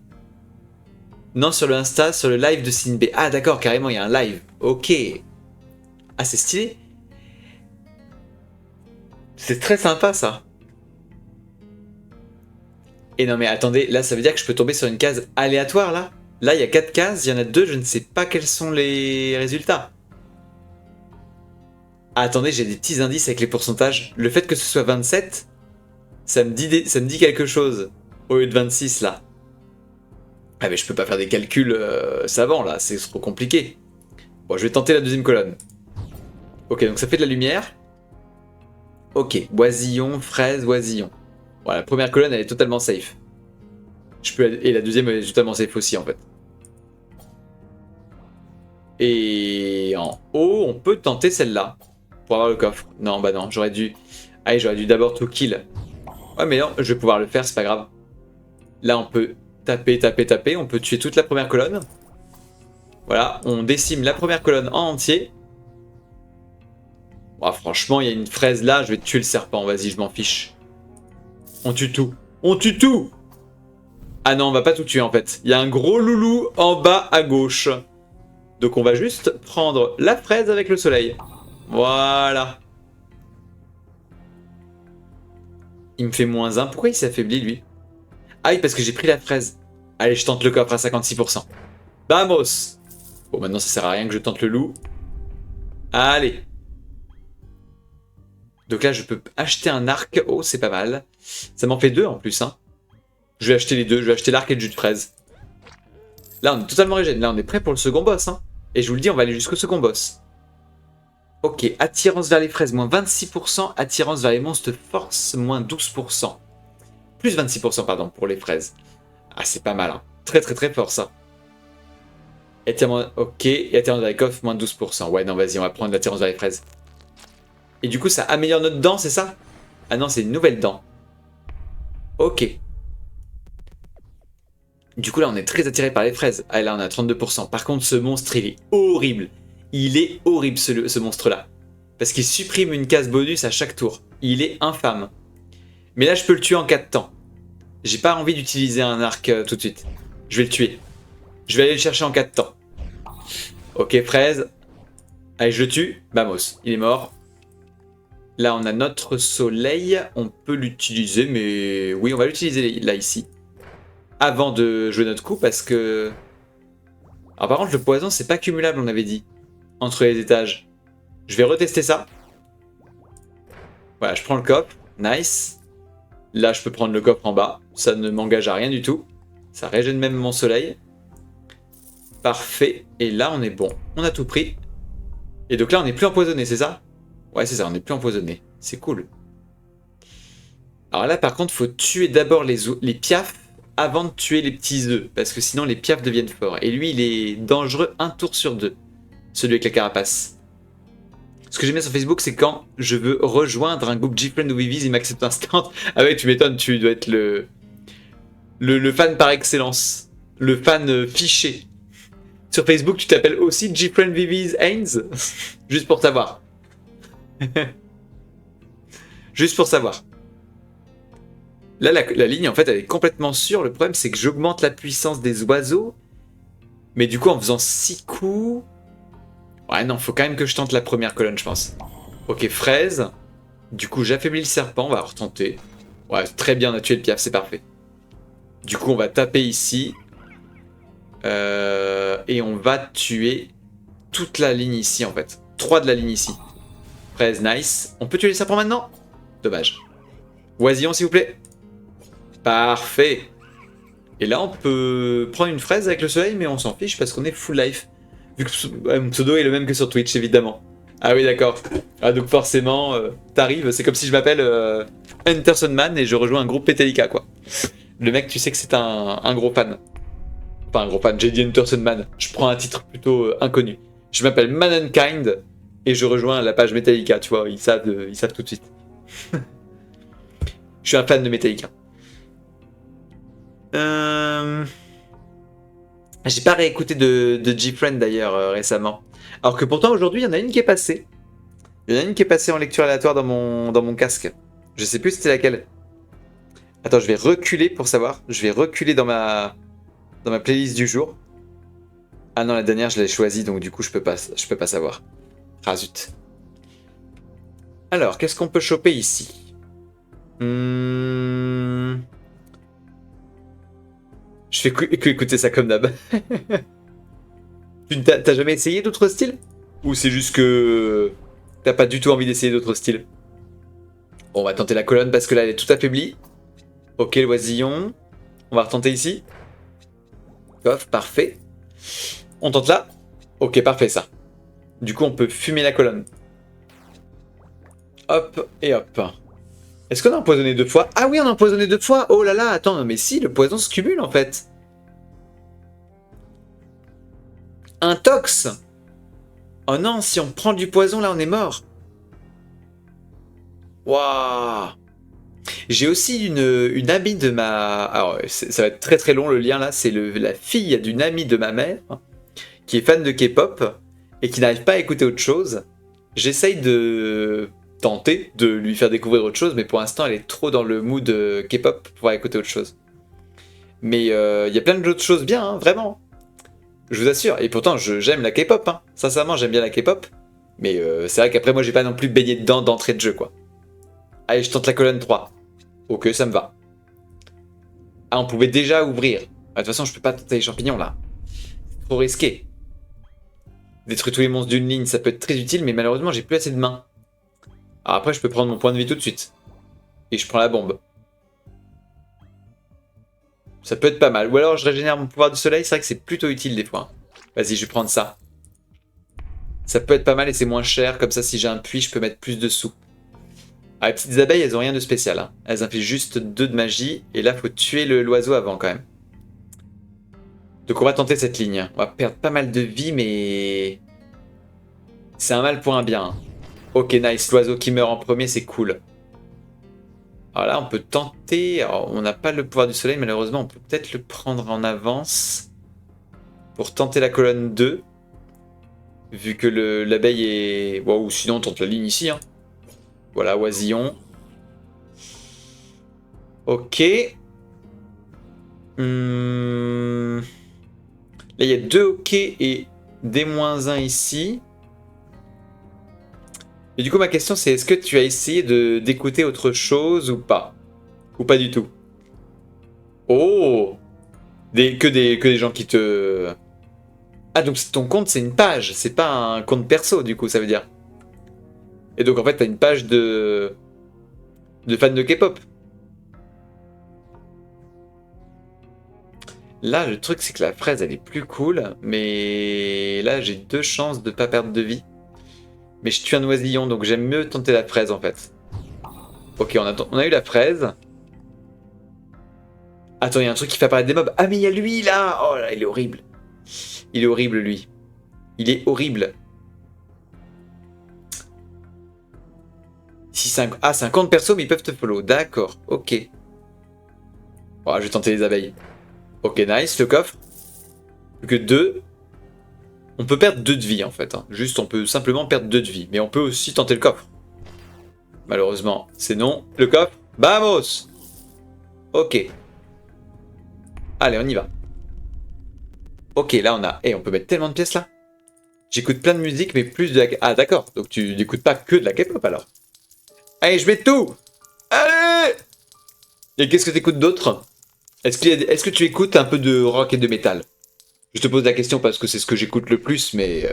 Non, sur le Insta, sur le live de Sinbé. Ah d'accord, carrément, il y a un live. Ok. Ah, c'est stylé. C'est très sympa, ça. Et non mais attendez, là ça veut dire que je peux tomber sur une case aléatoire, là. Là, il y a 4 cases, il y en a 2, je ne sais pas quels sont les résultats. Ah, attendez, j'ai des petits indices avec les pourcentages. Le fait que ce soit 27, ça me dit quelque chose. Au lieu de 26, là. Ah mais je peux pas faire des calculs savants, là, c'est trop compliqué. Bon, je vais tenter la deuxième colonne. Ok, donc ça fait de la lumière. Ok, oisillon, fraise, oisillon. Voilà, la première colonne, elle est totalement safe. Et la deuxième, elle est totalement safe aussi, en fait. Et en haut, on peut tenter celle-là. Pour avoir le coffre. Non, bah non, j'aurais dû... Allez, j'aurais dû d'abord tout kill. Ouais, mais non, je vais pouvoir le faire, c'est pas grave. Là, on peut taper, taper, taper. On peut tuer toute la première colonne. Voilà, on décime la première colonne en entier. Oh, franchement, il y a une fraise là, je vais tuer le serpent, vas-y, je m'en fiche. On tue tout. On tue tout! Ah non, on va pas tout tuer en fait. Il y a un gros loulou en bas à gauche. Donc on va juste prendre la fraise avec le soleil. Voilà. Il me fait -1. Pourquoi il s'affaiblit lui? Ah oui, parce que j'ai pris la fraise. Allez, je tente le coffre à 56%. Vamos! Bon, maintenant ça sert à rien que je tente le loup. Allez. Donc là, je peux acheter un arc. Oh, c'est pas mal. Ça m'en fait 2 en plus. Hein. Je vais acheter les 2. Je vais acheter l'arc et le jus de fraise. Là, on est totalement régène. Là, on est prêt pour le second boss. Hein. Et je vous le dis, on va aller jusqu'au second boss. Ok, attirance vers les fraises, -26%. Attirance vers les monstres force, -12%. Plus 26%, pardon, pour les fraises. Ah, c'est pas mal. Hein. Très, très, très fort, ça. Attirance... Ok, et attirance vers les coffres, -12%. Ouais, non, vas-y, on va prendre l'attirance vers les fraises. Et du coup, ça améliore notre dent, c'est ça? Ah non, c'est une nouvelle dent. Ok. Du coup, là, on est très attiré par les fraises. Ah, là, on a 32%. Par contre, ce monstre, il est horrible. Il est horrible, ce monstre-là. Parce qu'il supprime une case bonus à chaque tour. Il est infâme. Mais là, je peux le tuer en 4 temps. J'ai pas envie d'utiliser un arc tout de suite. Je vais le tuer. Je vais aller le chercher en 4 temps. Ok, fraise. Allez, je le tue. Vamos, il est mort. Là, on a notre soleil. On peut l'utiliser, mais... Oui, on va l'utiliser là, ici. Avant de jouer notre coup, parce que... Alors par contre, le poison, c'est pas cumulable, on avait dit. Entre les étages. Je vais retester ça. Voilà, je prends le coffre. Nice. Là, je peux prendre le coffre en bas. Ça ne m'engage à rien du tout. Ça régène même mon soleil. Parfait. Et là, on est bon. On a tout pris. Et donc là, on n'est plus empoisonné, c'est ça? Ouais, c'est ça, on n'est plus empoisonné. C'est cool. Alors là, par contre, faut tuer d'abord les piafs avant de tuer les petits œufs. Parce que sinon, les piafs deviennent forts. Et lui, il est dangereux un tour sur deux. Celui avec la carapace. Ce que j'aime bien sur Facebook, c'est quand je veux rejoindre un groupe GFriend ou Vivis, il m'accepte instant. Ah ouais, tu m'étonnes, tu dois être le fan par excellence. Le fan fiché. Sur Facebook, tu t'appelles aussi GFriend Vivis Haynes. Juste pour savoir. Juste pour savoir. Là, la ligne, en fait, elle est complètement sûre. Le problème, c'est que j'augmente la puissance des oiseaux. Mais du coup, en faisant 6 coups... Ouais, non, faut quand même que je tente la première colonne, je pense. Ok, fraise. Du coup, j'affaiblis le serpent, on va retenter. Ouais, très bien, on a tué le piaf, c'est parfait. Du coup, on va taper ici. Et on va tuer toute la ligne ici, en fait. 3 de la ligne ici. Fraise, nice. On peut tuer le serpent maintenant? Dommage. Oisillon, s'il vous plaît. Parfait. Et là, on peut prendre une fraise avec le soleil, mais on s'en fiche parce qu'on est full life. Vu que mon pseudo est le même que sur Twitch, évidemment. Ah oui, d'accord. Ah, donc forcément, t'arrives, c'est comme si je m'appelle Anderson Man et je rejoins un groupe Metallica, quoi. Le mec, tu sais que c'est un gros fan. Enfin, un gros fan, j'ai dit Anderson Man. Je prends un titre plutôt inconnu. Je m'appelle Mankind et je rejoins la page Metallica, tu vois, ils savent tout de suite. Je suis un fan de Metallica. J'ai pas réécouté de GFriend d'ailleurs récemment. Alors que pourtant aujourd'hui il y en a une qui est passée. Il y en a une qui est passée en lecture aléatoire dans mon casque. Je sais plus c'était laquelle. Attends, je vais reculer pour savoir. Je vais reculer dans ma playlist du jour. Ah non, la dernière je l'ai choisie donc du coup je peux pas savoir. Ah zut. Alors, qu'est-ce qu'on peut choper ici? Je fais que écouter ça comme d'hab. T'as jamais essayé d'autres styles? Ou c'est juste que t'as pas du tout envie d'essayer d'autres styles? Bon, on va tenter la colonne parce que là elle est tout affaiblie. Ok, l'oisillon. On va retenter ici. Off, parfait. On tente là. Ok, parfait ça. Du coup, on peut fumer la colonne. Hop et hop. Est-ce qu'on a empoisonné 2 fois? Ah oui, on a empoisonné 2 fois. Oh là là, attends, mais si, le poison se cumule en fait. Un tox. Oh non, si on prend du poison, là, on est mort. Waouh. J'ai aussi une amie de ma... Alors, ça va être très très long le lien là. C'est la fille d'une amie de ma mère qui est fan de K-pop et qui n'arrive pas à écouter autre chose. J'essaye de tenter de lui faire découvrir autre chose, mais pour l'instant, elle est trop dans le mood K-pop pour pouvoir écouter autre chose. Mais il y a plein d'autres choses bien, hein, vraiment. Je vous assure. Et pourtant, j'aime la K-pop. Hein. Sincèrement, j'aime bien la K-pop. Mais c'est vrai qu'après, moi, j'ai pas non plus baigné dedans d'entrée de jeu, quoi. Allez, je tente la colonne 3. Ok, ça me va. Ah, on pouvait déjà ouvrir. Ah, de toute façon, je peux pas tenter les champignons, là. C'est trop risqué. Détruire tous les monstres d'une ligne, ça peut être très utile, mais malheureusement, j'ai plus assez de mains. Alors après, je peux prendre mon point de vie tout de suite. Et je prends la bombe. Ça peut être pas mal. Ou alors, je régénère mon pouvoir du soleil. C'est vrai que c'est plutôt utile, des fois. Vas-y, je vais prendre ça. Ça peut être pas mal et c'est moins cher. Comme ça, si j'ai un puits, je peux mettre plus de sous. Ah, les petites abeilles, elles ont rien de spécial. Hein. Elles infligent juste 2 de magie. Et là, faut tuer l'oiseau avant, quand même. Donc, on va tenter cette ligne. On va perdre pas mal de vie, mais... c'est un mal pour un bien. Hein. Ok, nice. L'oiseau qui meurt en premier, c'est cool. Alors là, on peut tenter... Alors, on n'a pas le pouvoir du soleil, malheureusement. On peut peut-être le prendre en avance. Pour tenter la colonne 2. Vu que l'abeille est... Wow, sinon, on tente la ligne ici. Hein. Voilà, oisillon. Ok. Là, il y a 2 ok et D-1 ici. Et du coup, ma question, c'est est-ce que tu as essayé d'écouter autre chose ou pas? Ou pas du tout? Oh! Que des gens qui te... Ah, donc ton compte, c'est une page. C'est pas un compte perso, du coup, ça veut dire. Et donc, en fait, t'as une page de fans de K-pop. Là, le truc, c'est que la fraise, elle est plus cool. Mais là, j'ai 2 chances de pas perdre de vie. Mais je tue un oisillon, donc j'aime mieux tenter la fraise en fait. Ok, on a eu la fraise. Attends, il y a un truc qui fait apparaître des mobs. Ah mais il y a lui là. Oh là, il est horrible. Il est horrible lui. Il est horrible. Ici, 50 persos, mais ils peuvent te follow. D'accord, ok. Bon, je vais tenter les abeilles. Ok, nice, le coffre. Plus que 2. On peut perdre 2 de vie en fait. Hein. Juste, on peut simplement perdre 2 de vie. Mais on peut aussi tenter le coffre. Malheureusement, c'est non. Le coffre. Vamos! Ok. Allez, on y va. Ok, là on a... Eh, on peut mettre tellement de pièces là. J'écoute plein de musique, mais plus de la... Ah d'accord, donc tu n'écoutes pas que de la K-pop alors. Allez, je mets tout! Allez! Et qu'est-ce que t'écoutes d'autre? Est-ce que tu écoutes un peu de rock et de métal? Je te pose la question parce que c'est ce que j'écoute le plus, mais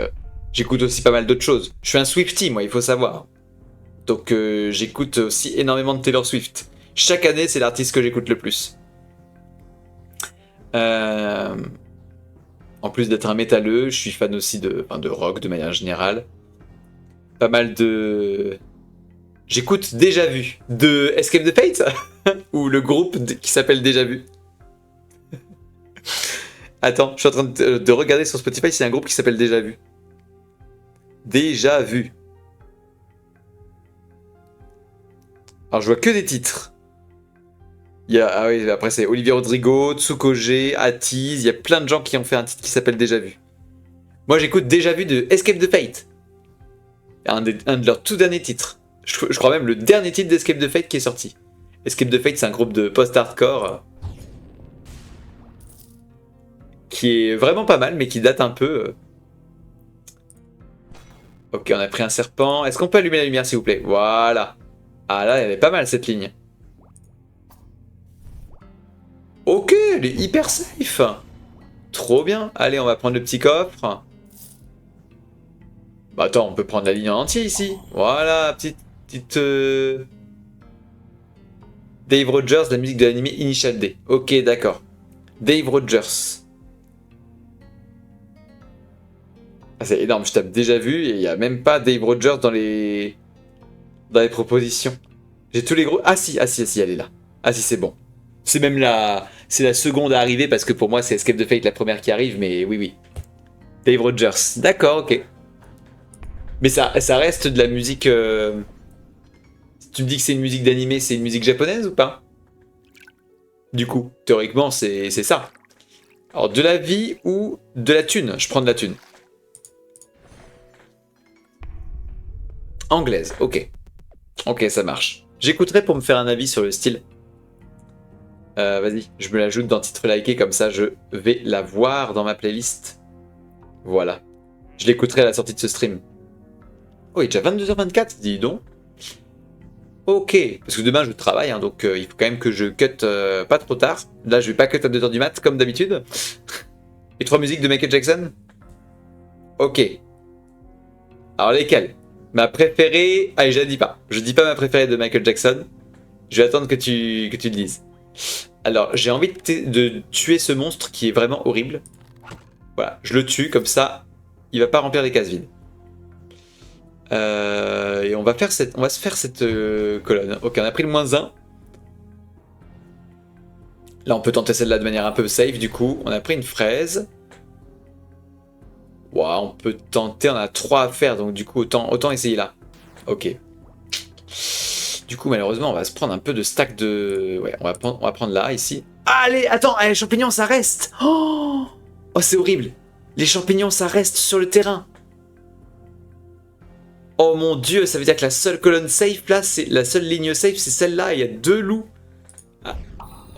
j'écoute aussi pas mal d'autres choses. Je suis un Swiftie, moi, il faut savoir. Donc j'écoute aussi énormément de Taylor Swift. Chaque année, c'est l'artiste que j'écoute le plus. En plus d'être un métalleux, je suis fan aussi de rock de manière générale. Pas mal de... J'écoute Déjà Vu de Escape the Fate ou le groupe qui s'appelle Déjà Vu. Attends, je suis en train de regarder sur Spotify s'il y a un groupe qui s'appelle Déjà Vu. Déjà Vu. Alors je vois que des titres. Ah oui, après c'est Olivier Rodrigo, Tsukoge, Atiz, il y a plein de gens qui ont fait un titre qui s'appelle Déjà Vu. Moi j'écoute Déjà Vu de Escape the Fate. Un de leurs tout derniers titres. Je crois même le dernier titre d'Escape the Fate qui est sorti. Escape the Fate, c'est un groupe de post-hardcore qui est vraiment pas mal, mais qui date un peu. Ok, on a pris un serpent. Est-ce qu'on peut allumer la lumière, s'il vous plaît? Voilà. Ah là, elle est pas mal cette ligne. Ok, elle est hyper safe. Trop bien. Allez, on va prendre le petit coffre. Bah attends, on peut prendre la ligne en entier ici. Voilà, petite... Dave Rogers, la musique de l'anime Initial D. Ok, d'accord. Dave Rogers. Ah, c'est énorme, je tape Déjà Vu et il n'y a même pas Dave Rogers dans les propositions. J'ai tous les gros... Ah si, elle est là. Ah si, c'est bon. C'est même c'est la seconde à arriver parce que pour moi c'est Escape the Fate la première qui arrive, mais oui. Dave Rogers. D'accord, ok. Mais ça reste de la musique... Si tu me dis que c'est une musique d'animé, c'est une musique japonaise ou pas? Du coup, théoriquement, c'est ça. Alors, de la vie ou de la thune? Je prends de la thune. Anglaise, ok. Ok, ça marche. J'écouterai pour me faire un avis sur le style. Vas-y, je me l'ajoute dans titre liké, comme ça je vais la voir dans ma playlist. Voilà. Je l'écouterai à la sortie de ce stream. Oh, il est déjà 22h24, dis donc. Ok, parce que demain je travaille, hein, donc il faut quand même que je cut pas trop tard. Là, je vais pas cut à 2h du mat, comme d'habitude. Et 3 musiques de Michael Jackson. Ok. Alors lesquelles? Ma préférée... Allez, je la dis pas. Je dis pas ma préférée de Michael Jackson. Je vais attendre que tu le dises. Alors, j'ai envie de tuer ce monstre qui est vraiment horrible. Voilà, je le tue, comme ça, il va pas remplir les cases vides. Et on va se faire cette colonne. Ok, on a pris le -1. Là, on peut tenter celle-là de manière un peu safe, du coup. On a pris une fraise. Wow, on peut tenter, on a 3 à faire, donc du coup, autant essayer là. Ok. Du coup, malheureusement, on va se prendre un peu de stack de... Ouais, on va prendre là, ici. Allez, attends, les champignons, ça reste. Oh, c'est horrible. Les champignons, ça reste sur le terrain. Oh mon dieu, ça veut dire que la seule colonne safe, là, c'est la seule ligne safe, c'est celle-là. Il y a 2 loups. Ah.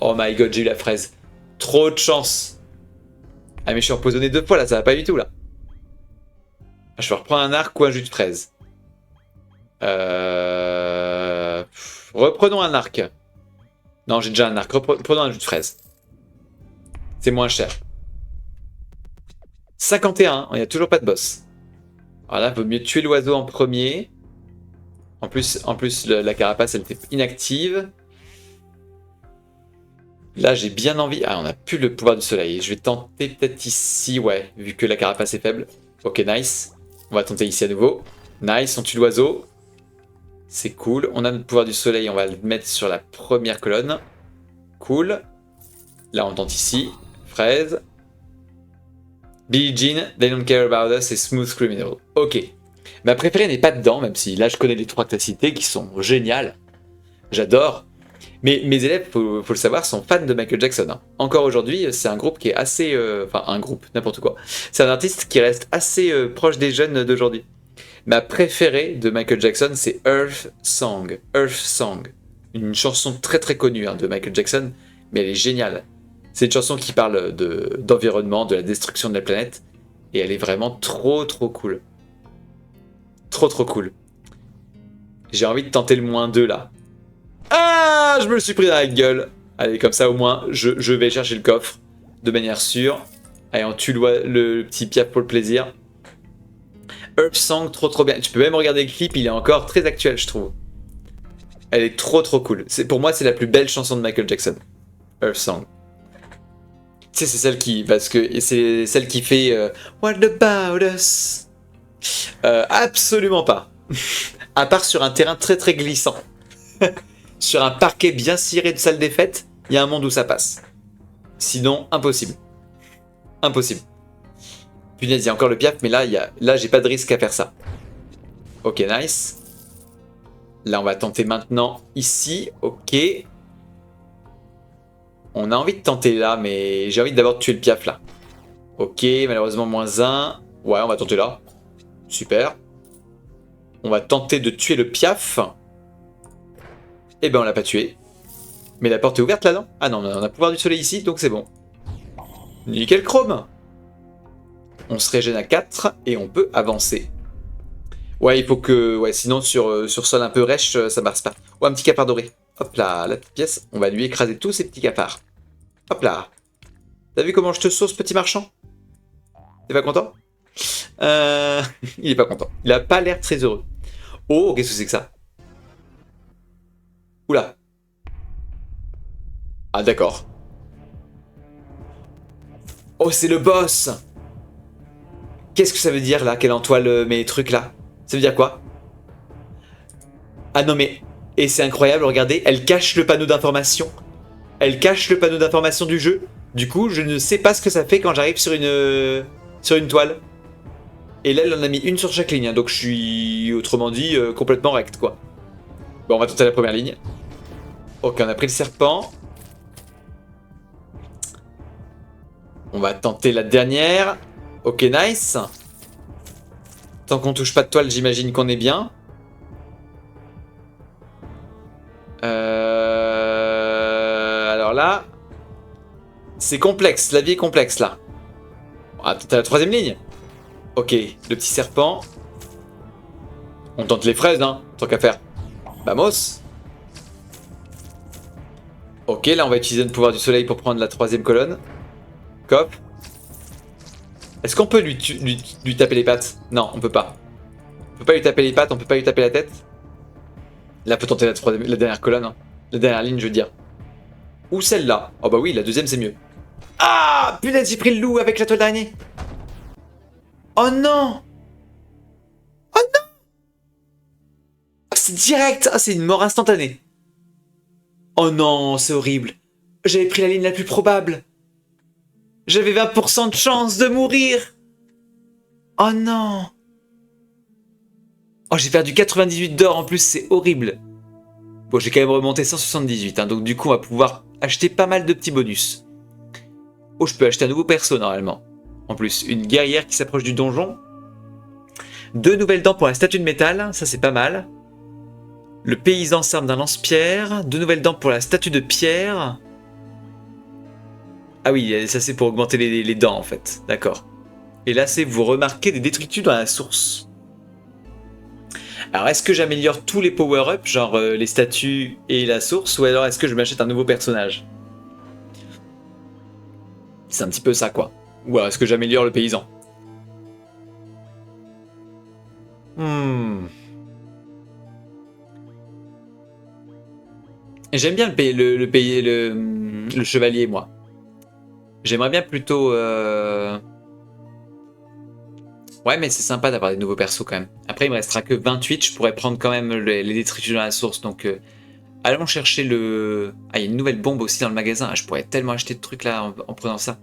Oh my god, j'ai eu la fraise. Trop de chance. Ah, mais je suis empoisonné 2 fois, là, ça va pas du tout, là. Je vais reprendre un arc ou un jus de fraise. Reprenons un arc. Non, j'ai déjà un arc. Reprenons un jus de fraise. C'est moins cher. 51, il n'y a toujours pas de boss. Alors là, il vaut mieux tuer l'oiseau en premier. En plus la carapace, elle était inactive. Là, j'ai bien envie... Ah, on n'a plus le pouvoir du soleil. Je vais tenter peut-être ici, ouais, vu que la carapace est faible. Ok, nice. On va tenter ici à nouveau. Nice, on tue l'oiseau. C'est cool. On a notre pouvoir du soleil, on va le mettre sur la première colonne. Cool. Là, on tente ici. Fraise. Billie Jean, They Don't Care About Us et Smooth Criminal. Ok. Ma préférée n'est pas dedans, même si là, je connais les trois que tu as cités qui sont géniales. J'adore. Mais mes élèves, faut le savoir, sont fans de Michael Jackson. Hein. Encore aujourd'hui, c'est un groupe qui est assez... Enfin, un groupe, n'importe quoi. C'est un artiste qui reste assez proche des jeunes d'aujourd'hui. Ma préférée de Michael Jackson, c'est Earth Song. Earth Song. Une chanson très très connue hein, de Michael Jackson, mais elle est géniale. C'est une chanson qui parle d'environnement, de la destruction de la planète, et elle est vraiment trop trop cool. Trop trop cool. J'ai envie de tenter le -2 là. Ah, je me le suis pris dans la gueule. Allez, comme ça au moins, je vais chercher le coffre de manière sûre. Allez, on tue le petit piaf pour le plaisir. Earth Song, trop trop bien. Tu peux même regarder le clip, il est encore très actuel, je trouve. Elle est trop trop cool. Pour moi, c'est la plus belle chanson de Michael Jackson. Earth Song. Tu sais, c'est celle qui... Parce que c'est celle qui fait... What about us? Absolument pas. À part sur un terrain très très glissant. Sur un parquet bien ciré de salle des fêtes, il y a un monde où ça passe. Sinon, impossible. Impossible. Punaise, il y a encore le piaf, mais là j'ai pas de risque à faire ça. Ok, nice. Là, on va tenter maintenant ici. Ok. On a envie de tenter là, mais j'ai envie d'abord de tuer le piaf là. Ok, malheureusement -1. Ouais, on va tenter là. Super. On va tenter de tuer le piaf. Eh ben, on l'a pas tué. Mais la porte est ouverte là, non? Ah non, on a pouvoir du soleil ici, donc c'est bon. Nickel chrome. On se régène à 4 et on peut avancer. Ouais, il faut que... Ouais, sinon sur sol un peu rêche, ça marche pas. Ouais, un petit cafard doré. Hop là, la petite pièce. On va lui écraser tous ces petits cafards. Hop là. T'as vu comment je te sauce, petit marchand? T'es pas content? Il est pas content. Il a pas l'air très heureux. Oh, qu'est-ce que c'est que ça? Oula. Ah, d'accord. Oh, c'est le boss! Qu'est-ce que ça veut dire là, qu'elle entoile mes trucs là? Ça veut dire quoi? Ah non mais... Et c'est incroyable, regardez, elle cache le panneau d'information. Elle cache le panneau d'information du jeu. Du coup, je ne sais pas ce que ça fait quand j'arrive sur une toile. Et là, elle en a mis une sur chaque ligne, hein, donc je suis, autrement dit, complètement rect, quoi. Bon, on va tenter la première ligne. Ok, on a pris le serpent. On va tenter la dernière. Ok, nice. Tant qu'on touche pas de toile, j'imagine qu'on est bien. Alors là... C'est complexe, la vie est complexe, là. Ah, t'as la troisième ligne. Ok, le petit serpent. On tente les fraises, hein, tant qu'à faire. Vamos. Ok, là on va utiliser le pouvoir du soleil pour prendre la troisième colonne. Cop. Est-ce qu'on peut lui taper les pattes? Non, on peut pas. On peut pas lui taper les pattes, on peut pas lui taper la tête. Là, on peut tenter la dernière colonne. Hein. La dernière ligne, je veux dire. Ou celle-là. Oh bah oui, la deuxième, c'est mieux. Ah, punaise, j'ai pris le loup avec la toile d'araignée. Oh non! Oh non! Ah, c'est direct! Ah, c'est une mort instantanée. Oh non, c'est horrible. J'avais pris la ligne la plus probable. J'avais 20% de chance de mourir. Oh non! Oh, j'ai perdu 98 d'or en plus, c'est horrible. Bon, j'ai quand même remonté 178, hein, donc du coup, on va pouvoir acheter pas mal de petits bonus. Oh, je peux acheter un nouveau perso, normalement. En plus, une guerrière qui s'approche du donjon. 2 nouvelles dents pour la statue de métal, ça c'est pas mal. Le paysan s'arme d'un lance-pierre. 2 nouvelles dents pour la statue de pierre. Ah oui, ça c'est pour augmenter les dents, en fait. D'accord. Et là, c'est vous remarquez des détritus dans la source. Alors, est-ce que j'améliore tous les power-ups, genre les statues et la source, ou alors est-ce que je m'achète un nouveau personnage? C'est un petit peu ça, quoi. Ou alors est-ce que j'améliore le paysan? J'aime bien le chevalier, moi. J'aimerais bien plutôt... Ouais, mais c'est sympa d'avoir des nouveaux persos quand même. Après, il me restera que 28, je pourrais prendre quand même les détritus dans la source. Donc, allons chercher le... Ah, il y a une nouvelle bombe aussi dans le magasin. Ah, je pourrais tellement acheter de trucs là en prenant ça.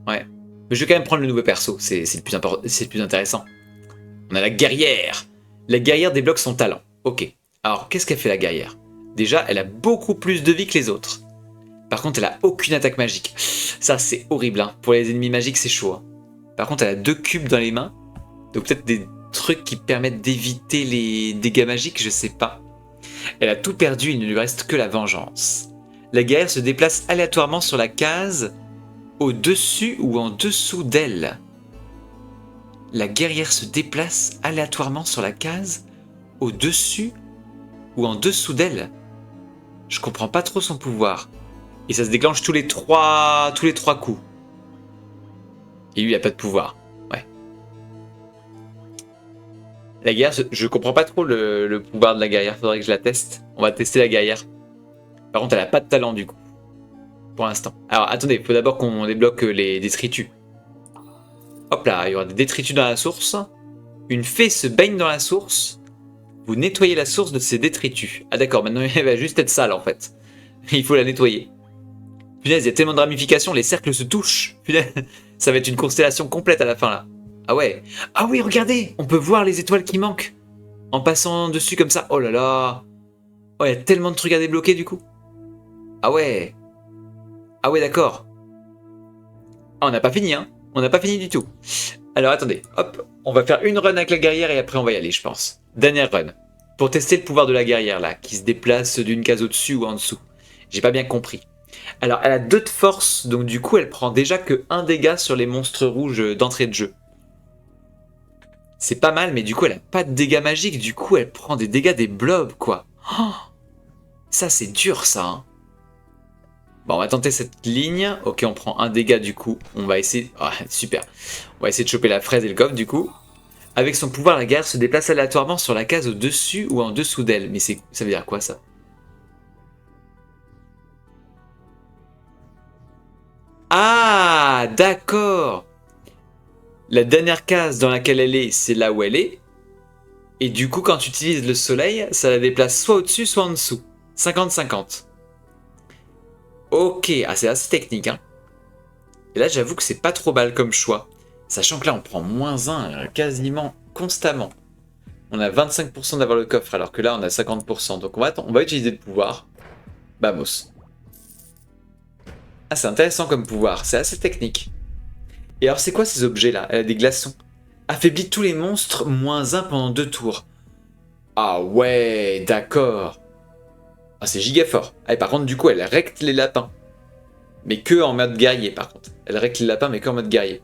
Ouais. Mais je vais quand même prendre le nouveau perso, c'est le plus intéressant. On a la guerrière. La guerrière débloque son talent. Ok. Alors, qu'est-ce qu'elle fait la guerrière? Déjà, elle a beaucoup plus de vie que les autres. Par contre, elle a aucune attaque magique. Ça, c'est horrible. Hein. Pour les ennemis magiques, c'est chaud. Hein. Par contre, elle a 2 cubes dans les mains. Donc peut-être des trucs qui permettent d'éviter les dégâts magiques, je sais pas. Elle a tout perdu, il ne lui reste que la vengeance. La guerrière se déplace aléatoirement sur la case au-dessus ou en dessous d'elle. La guerrière se déplace aléatoirement sur la case au-dessus ou en dessous d'elle. Je comprends pas trop son pouvoir. Et ça se déclenche tous les trois coups. Et lui, il a pas de pouvoir. Ouais. La guerrière, je comprends pas trop le pouvoir de la guerrière. Faudrait que je la teste. On va tester la guerrière. Par contre, elle a pas de talent du coup. Pour l'instant. Alors, attendez, il faut d'abord qu'on débloque les détritus. Hop là, il y aura des détritus dans la source. Une fée se baigne dans la source. Vous nettoyez la source de ces détritus. Ah d'accord, maintenant elle va juste être sale en fait. Il faut la nettoyer. Punaise, il y a tellement de ramifications, les cercles se touchent. Punaise, ça va être une constellation complète à la fin là. Ah ouais. Ah oui, regardez, on peut voir les étoiles qui manquent. En passant dessus comme ça. Oh là là. Oh, il y a tellement de trucs à débloquer du coup. Ah ouais. Ah ouais, d'accord. Ah, on n'a pas fini, hein. On n'a pas fini du tout. Alors attendez, hop, on va faire une run avec la guerrière et après on va y aller, je pense. Dernière run. Pour tester le pouvoir de la guerrière là, qui se déplace d'une case au-dessus ou en dessous. J'ai pas bien compris. Alors elle a 2 de force, donc du coup elle prend déjà que 1 dégât sur les monstres rouges d'entrée de jeu. C'est pas mal, mais du coup elle a pas de dégâts magiques, du coup elle prend des dégâts des blobs quoi. Oh, ça c'est dur ça. Hein. Bon, on va tenter cette ligne. Ok, on prend 1 dégât du coup. On va essayer... Ah, super. On va essayer de choper la fraise et le coffre du coup. Avec son pouvoir, la guerre se déplace aléatoirement sur la case au-dessus ou en dessous d'elle. Mais ça veut dire quoi ça? Ah, d'accord. La dernière case dans laquelle elle est, c'est là où elle est. Et du coup, quand tu utilises le soleil, ça la déplace soit au-dessus, soit en dessous. 50-50. Ok, ah, c'est assez technique, hein. Et là, j'avoue que c'est pas trop mal comme choix. Sachant que là, on prend -1 quasiment constamment. On a 25% d'avoir le coffre, alors que là, on a 50%. Donc on va utiliser le pouvoir. Vamos. Ah, c'est intéressant comme pouvoir. C'est assez technique. Et alors, c'est quoi ces objets-là? Elle a des glaçons. Affaiblit tous les monstres, -1 pendant 2 tours. Ah ouais, d'accord. Ah, c'est giga fort. Ah, et par contre, du coup, elle recte les lapins. Mais que en mode guerrier, par contre. Elle recte les lapins, mais que en mode guerrier.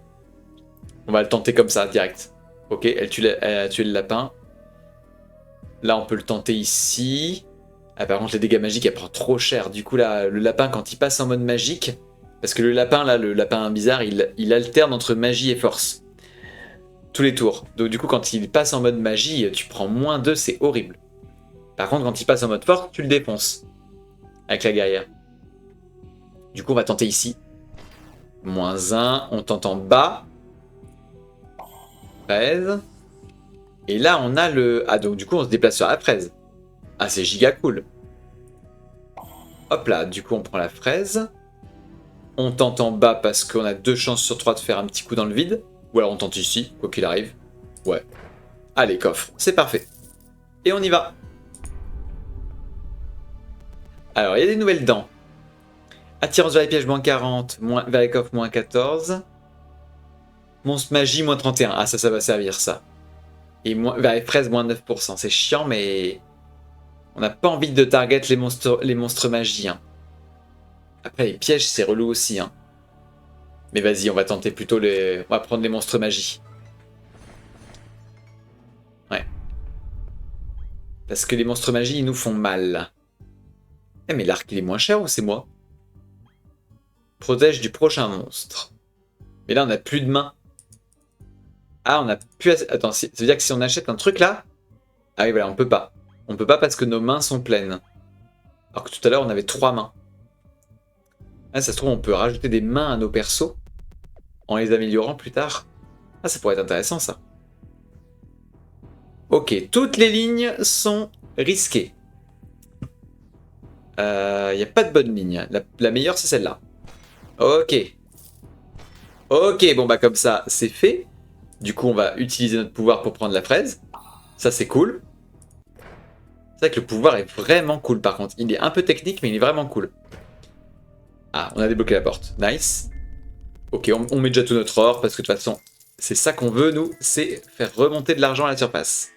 On va le tenter comme ça, direct. Ok, elle a tué le lapin. Là, on peut le tenter ici. Ah, par contre, les dégâts magiques, elle prend trop cher. Du coup, là, le lapin, quand il passe en mode magique... Parce que le lapin, là, le lapin bizarre, il alterne entre magie et force. Tous les tours. Donc du coup, quand il passe en mode magie, tu prends -2, c'est horrible. Par contre, quand il passe en mode force, tu le défonces. Avec la guerrière. Du coup, on va tenter ici. -1, on tente en bas. 13. Et là, on a le... Ah, donc du coup, on se déplace sur la fraise. Ah, c'est giga cool. Hop là, du coup, on prend la fraise. On tente en bas parce qu'on a 2 chances sur 3 de faire un petit coup dans le vide. Ou alors on tente ici, quoi qu'il arrive. Ouais. Allez, coffre, c'est parfait. Et on y va. Alors, il y a des nouvelles dents. Attirance vers les pièges, -40. Vers les coffres, -14. Monstre magie, -31. Ah, ça va servir, ça. Et vers les fraises, -9%. C'est chiant, mais... On n'a pas envie de target les monstres magie. Hein. Après, les pièges, c'est relou aussi. Hein. Mais vas-y, on va tenter plutôt les... On va prendre les monstres magie. Ouais. Parce que les monstres magie, ils nous font mal. Eh, mais l'arc, il est moins cher ou c'est moi? Protège du prochain monstre. Mais là, on n'a plus de main. Ah, on a plus assez... Attends, ça veut dire que si on achète un truc là... Ah oui, voilà, on peut pas. On peut pas parce que nos mains sont pleines. Alors que tout à l'heure, on avait 3 mains. Ah, ça se trouve, on peut rajouter des mains à nos persos en les améliorant plus tard. Ah, ça pourrait être intéressant, ça. Ok, toutes les lignes sont risquées. Il n'y a pas de bonne ligne. La meilleure, c'est celle-là. Ok. Ok, bon bah comme ça, c'est fait. Du coup, on va utiliser notre pouvoir pour prendre la fraise. Ça, c'est cool. C'est vrai que le pouvoir est vraiment cool, par contre. Il est un peu technique, mais il est vraiment cool. Ah, on a débloqué la porte. Nice. Ok, on met déjà tout notre or, parce que de toute façon, c'est ça qu'on veut, nous. C'est faire remonter de l'argent à la surface.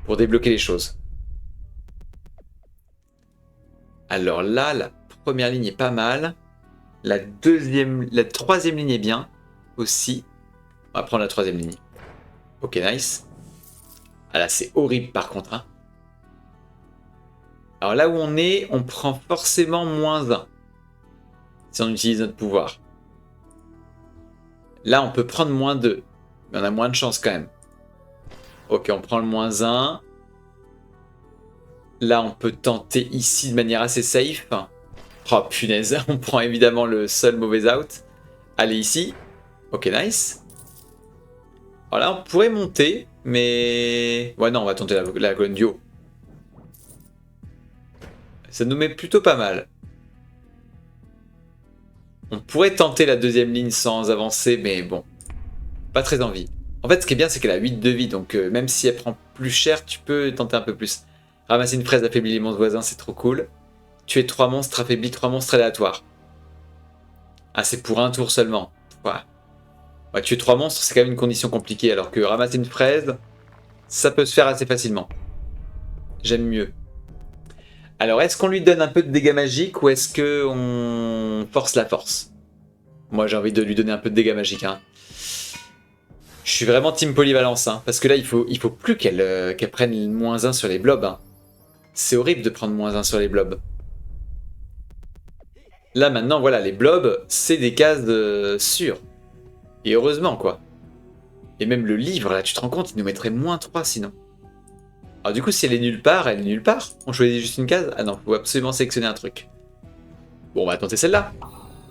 Pour débloquer les choses. Alors là, la première ligne est pas mal. La troisième ligne est bien aussi. On va prendre la troisième ligne. Ok, nice. Ah là, c'est horrible par contre. Hein. Alors là où on prend forcément -1 si on utilise notre pouvoir. Là, on peut prendre -2, mais on a moins de chance quand même. Ok, on prend le -1. Là, on peut tenter ici de manière assez safe. Oh punaise, on prend évidemment le seul mauvais out. Allez ici. Ok, nice. Alors là, on pourrait monter, mais... Ouais, non, on va tenter la colonne du haut. Ça nous met plutôt pas mal. On pourrait tenter la deuxième ligne sans avancer, mais bon, pas très envie. En fait, ce qui est bien, c'est qu'elle a 8 de vie, donc même si elle prend plus cher, tu peux tenter un peu plus. Ramasser une fraise affaiblit les monstres voisins, c'est trop cool. Tuer 3 monstres affaiblit 3 monstres aléatoires. Ah, c'est pour un tour seulement. Ouais, tuer 3 monstres, c'est quand même une condition compliquée, alors que ramasser une fraise, ça peut se faire assez facilement. J'aime mieux. Alors, est-ce qu'on lui donne un peu de dégâts magiques ou est-ce qu'on force la force? Moi, j'ai envie de lui donner un peu de dégâts magiques. Hein. Je suis vraiment team polyvalence, hein, parce que là, il faut plus qu'elle prenne -1 sur les blobs. Hein. C'est horrible de prendre -1 sur les blobs. Là, maintenant, voilà, les blobs, c'est des cases sûres. Et heureusement, quoi. Et même le livre, là, tu te rends compte, il nous mettrait -3 sinon. Alors du coup, si elle est nulle part, elle est nulle part. On choisit juste une case. Ah non, faut absolument sélectionner un truc. Bon, on va tenter celle-là.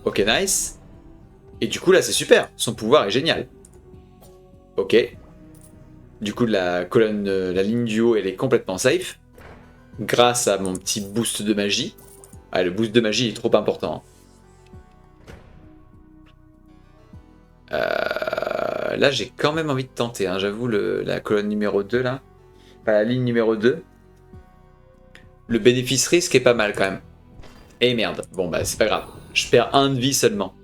Ok, nice. Et du coup, là, c'est super. Son pouvoir est génial. Ok. Du coup, la colonne, la ligne du haut, elle est complètement safe. Grâce à mon petit boost de magie. Ah, le boost de magie est trop important. Là, j'ai quand même envie de tenter. Hein. J'avoue, la colonne numéro 2, là. Enfin, la ligne numéro 2. Le bénéfice-risque est pas mal, quand même. Et merde. Bon, bah, c'est pas grave. Je perds 1 de vie seulement.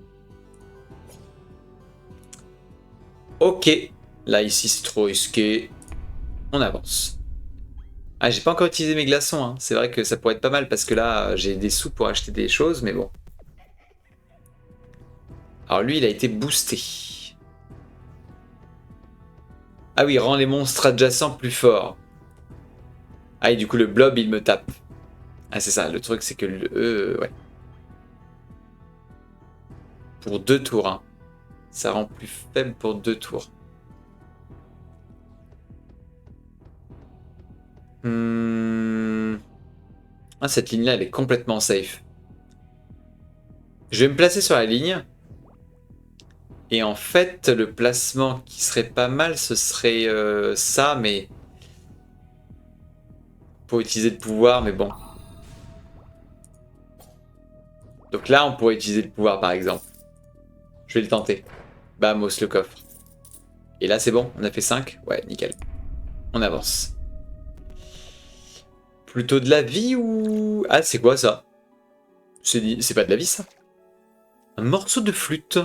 Ok. Là, ici, c'est trop risqué. On avance. Ah, j'ai pas encore utilisé mes glaçons. Hein. C'est vrai que ça pourrait être pas mal parce que là, j'ai des sous pour acheter des choses, mais bon. Alors lui, il a été boosté. Ah oui, rend les monstres adjacents plus forts. Ah, et du coup, le blob, il me tape. Ah, c'est ça. Le truc, c'est que ouais. Pour 2 tours. Hein. Ça rend plus faible pour 2 tours. Ah, cette ligne-là, elle est complètement safe. Je vais me placer sur la ligne. Et en fait, le placement qui serait pas mal, ce serait ça, mais... Pour utiliser le pouvoir, mais bon. Donc là, on pourrait utiliser le pouvoir, par exemple. Je vais le tenter. Bamos, le coffre. Et là, c'est bon, on a fait 5. Ouais, nickel. On avance. Plutôt de la vie ou... Ah, c'est quoi ça? C'est pas de la vie, ça? Un morceau de flûte.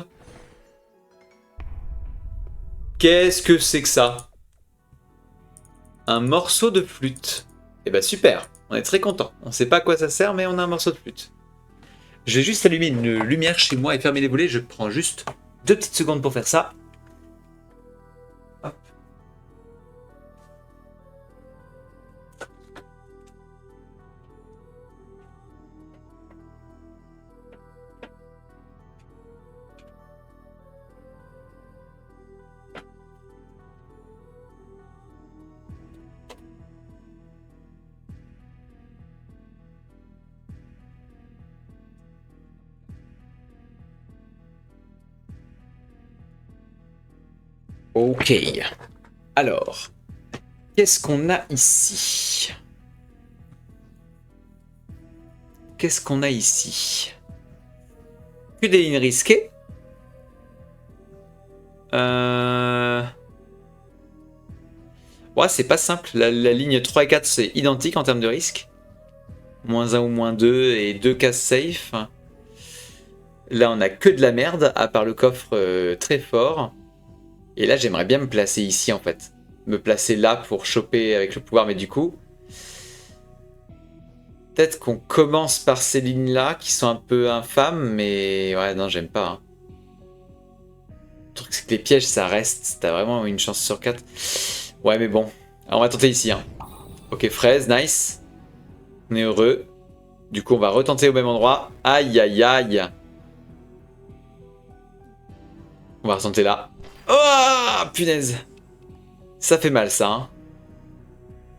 Qu'est-ce que c'est que ça? Un morceau de flûte. Eh ben super, on est très content. On sait pas à quoi ça sert, mais on a un morceau de flûte. Je vais juste allumer une lumière chez moi et fermer les volets. Je prends juste 2 petites secondes pour faire ça. Hop. Ok. Alors, qu'est-ce qu'on a ici? Qu'est-ce qu'on a ici? Que des lignes risquées. Ouais, c'est pas simple. La ligne 3 et 4, c'est identique en termes de risque. -1 ou -2 et 2 cases safe. Là, on a que de la merde, à part le coffre très fort. Et là, j'aimerais bien me placer ici, en fait. Me placer là pour choper avec le pouvoir, mais du coup... Peut-être qu'on commence par ces lignes-là, qui sont un peu infâmes, mais... Ouais, non, j'aime pas. Hein. Le truc, c'est que les pièges, ça reste. T'as vraiment une chance sur 4. Ouais, mais bon. Alors, on va tenter ici. Hein. Ok, fraise, nice. On est heureux. Du coup, on va retenter au même endroit. Aïe, aïe, aïe. On va retenter là. Oh, punaise. Ça fait mal, ça. Hein.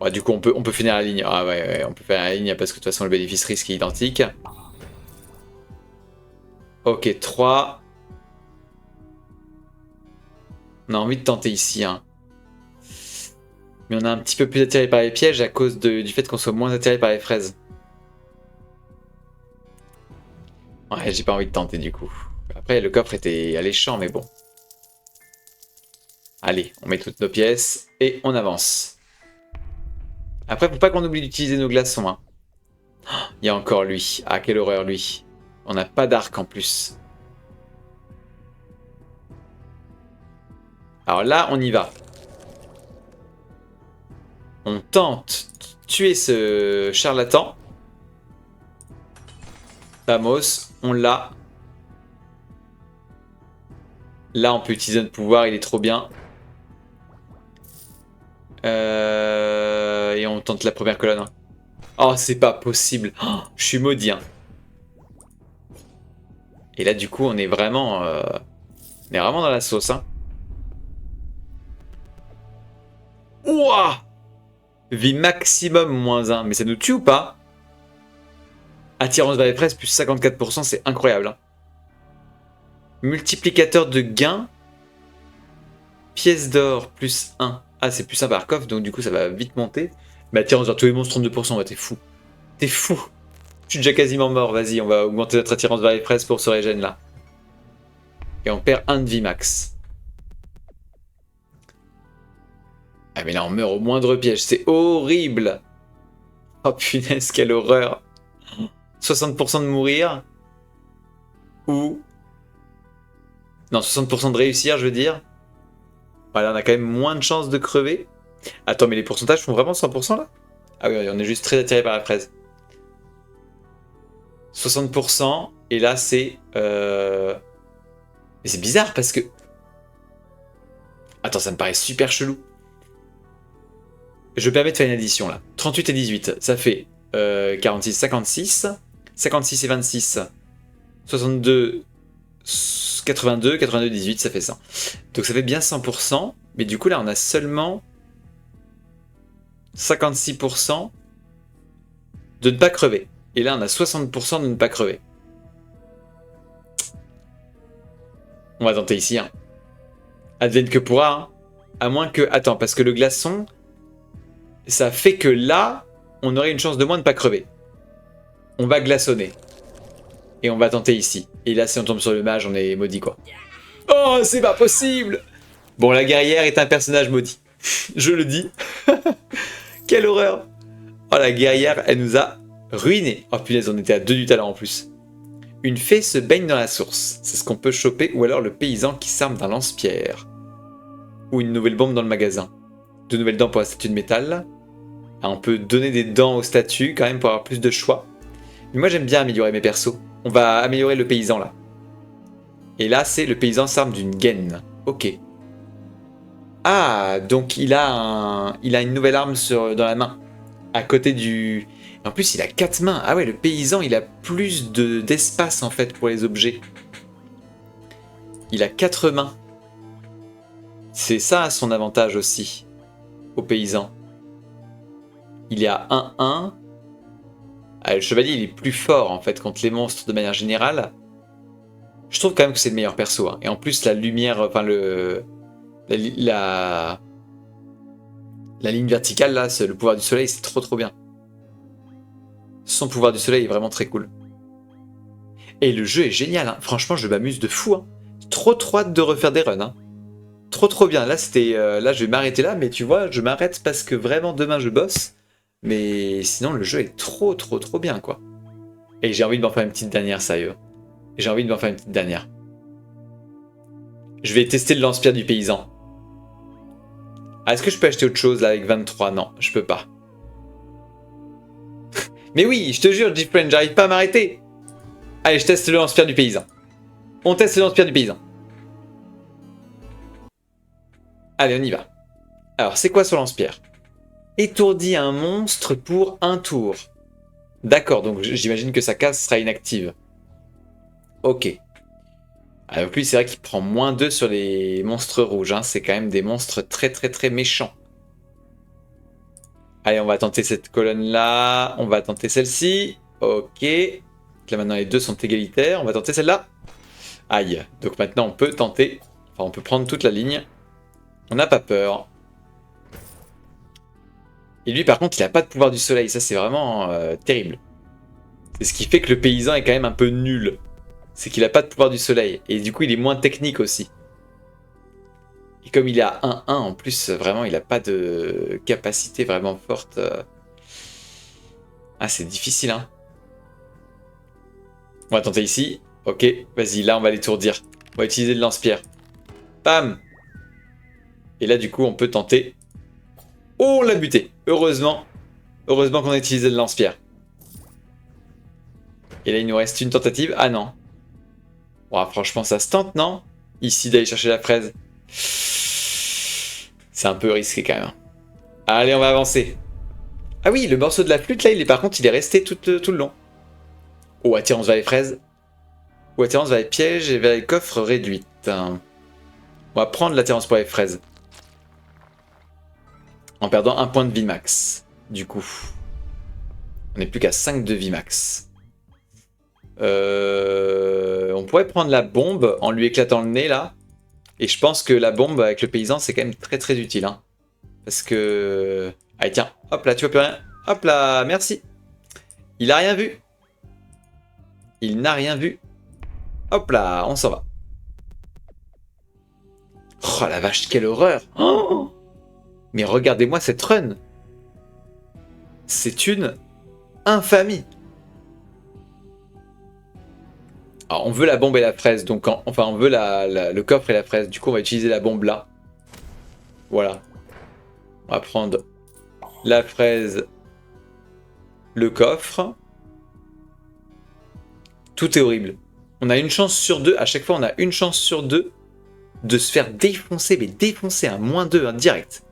Ouais, du coup, on peut finir la ligne. Ah ouais, on peut faire la ligne parce que de toute façon, le bénéfice-risque est identique. Ok, 3. On a envie de tenter ici. Hein. Mais on a un petit peu plus attiré par les pièges à cause du fait qu'on soit moins attiré par les fraises. Ouais, j'ai pas envie de tenter du coup. Après, le coffre était alléchant, mais bon. Allez, on met toutes nos pièces et on avance. Après, faut pas qu'on oublie d'utiliser nos glaçons. Hein. Il y a encore lui. Ah, quelle horreur lui. On n'a pas d'arc en plus. Alors là, on y va. On tente de tuer ce charlatan. Vamos, on l'a. Là, on peut utiliser notre pouvoir, il est trop bien. Et on tente la première colonne. Oh, c'est pas possible. Oh, je suis maudit. Hein. Et là, du coup, on est vraiment dans la sauce. Hein. Ouah! Vie maximum -1. Mais ça nous tue ou pas? Attirance vers les presses plus 54%, c'est incroyable. Hein. Multiplicateur de gains. Pièce d'or plus 1. Ah, c'est plus 1 par coffre, donc du coup, ça va vite monter. Mais attirance vers tous les monstres 32%, ouais, t'es fou. T'es fou. Je suis déjà quasiment mort, vas-y, on va augmenter notre attirance vers les presses pour ce régène là. Et on perd 1 de vie max. Ah mais là on meurt au moindre piège, c'est horrible. Oh punaise, quelle horreur. 60% de mourir. Ou... Non, 60% de réussir, je veux dire. Voilà, on a quand même moins de chances de crever. Attends, mais les pourcentages font vraiment 100% là? Ah oui, on est juste très attiré par la fraise. 60%, et là c'est... Mais c'est bizarre parce que... Attends, ça me paraît super chelou. Je me permets de faire une addition là. 38 et 18, ça fait 46, 56. 56 et 26, 62, 82, 82, 18, ça fait 100. Donc ça fait bien 100%, mais du coup là on a seulement 56% de ne pas crever. Et là on a 60% de ne pas crever. On va tenter ici. Hein. Advienne que pourra. Hein. À moins que... Attends, parce que le glaçon... Ça fait que là, on aurait une chance de moins de ne pas crever. On va glaçonner. Et on va tenter ici. Et là, si on tombe sur le mage, on est maudit, quoi. Oh, c'est pas possible! Bon, la guerrière est un personnage maudit. Je le dis. Quelle horreur! Oh, la guerrière, elle nous a ruinés. Oh, punaise, on était à 2 du talent en plus. Une fée se baigne dans la source. C'est ce qu'on peut choper. Ou alors le paysan qui s'arme d'un lance-pierre. Ou une nouvelle bombe dans le magasin. 2 nouvelles dents pour la statue de métal. Ah, on peut donner des dents aux statues quand même pour avoir plus de choix. Mais moi j'aime bien améliorer mes persos. On va améliorer le paysan là. Et là c'est le paysan s'arme d'une gaine. Ok. Ah, donc il a une nouvelle arme dans la main. À côté du... En plus il a 4 mains. Ah ouais, le paysan il a plus d'espace en fait pour les objets. Il a 4 mains. C'est ça son avantage aussi. Au paysan. Il est à 1-1. Ah, le chevalier, il est plus fort, en fait, contre les monstres de manière générale. Je trouve quand même que c'est le meilleur perso. Hein. Et en plus, la lumière, enfin, La ligne verticale, là, le pouvoir du soleil, c'est trop bien. Son pouvoir du soleil est vraiment très cool. Et le jeu est génial, hein. Franchement, je m'amuse de fou. Hein. Trop hâte de refaire des runs. Hein. Trop bien. Là, là, je vais m'arrêter là, mais tu vois, je m'arrête parce que vraiment demain je bosse. Mais sinon, le jeu est trop bien, quoi. Et j'ai envie de m'en faire une petite dernière, sérieux. J'ai envie de m'en faire une petite dernière. Je vais tester le lance-pierre du paysan. Ah, est-ce que je peux acheter autre chose là avec 23? Non, je peux pas. Mais oui, je te jure, G-Friend, j'arrive pas à m'arrêter. Allez, je teste le lance-pierre du paysan. On teste le lance-pierre du paysan. Allez, on y va. Alors, c'est quoi ce lance-pierre? Étourdit un monstre pour un tour. D'accord, donc j'imagine que sa case sera inactive. Ok. Alors lui, c'est vrai qu'il prend -2 sur les monstres rouges. Hein. C'est quand même des monstres très méchants. Allez, on va tenter cette colonne-là. On va tenter celle-ci. Ok. Là, maintenant, les deux sont égalitaires. On va tenter celle-là. Aïe. Donc maintenant, on peut tenter... Enfin, on peut prendre toute la ligne. On n'a pas peur. Et lui, par contre, il n'a pas de pouvoir du soleil. Ça, c'est vraiment terrible. C'est ce qui fait que le paysan est quand même un peu nul. C'est qu'il n'a pas de pouvoir du soleil. Et du coup, il est moins technique aussi. Et comme il est à 1-1, en plus, vraiment, il n'a pas de capacité vraiment forte. Ah, c'est difficile, hein. On va tenter ici. Ok, vas-y, là, on va l'étourdir. On va utiliser le lance-pierre. Bam! Et là, du coup, on peut tenter... Oh, on l'a buté! Heureusement. Heureusement qu'on a utilisé le lance-pierre. Et là, il nous reste une tentative. Ah non. Oh, franchement, ça se tente, non? Ici, d'aller chercher la fraise. C'est un peu risqué, quand même. Allez, on va avancer. Ah oui, le morceau de la flûte, là, par contre, il est resté tout le long. Oh, attirance vers les fraises. Ou attirance vers les pièges et vers les coffres réduites. On va prendre l'attirance pour les fraises. En perdant 1 point de vie max. Du coup. On n'est plus qu'à 5 de vie max. On pourrait prendre la bombe en lui éclatant le nez, là. Et je pense que la bombe avec le paysan, c'est quand même très utile. Hein. Parce que... Allez, tiens. Hop là, tu vois plus rien. Hop là, merci. Il a rien vu. Il n'a rien vu. Hop là, on s'en va. Oh la vache, quelle horreur. Oh, mais regardez-moi cette run. C'est une infamie. Alors, on veut la bombe et la fraise, donc enfin on veut le coffre et la fraise. Du coup, on va utiliser la bombe là. Voilà. On va prendre la fraise, le coffre. Tout est horrible. On a une chance sur 2. À chaque fois, on a une chance sur 2 de se faire défoncer, mais défoncer un -2 hein, direct.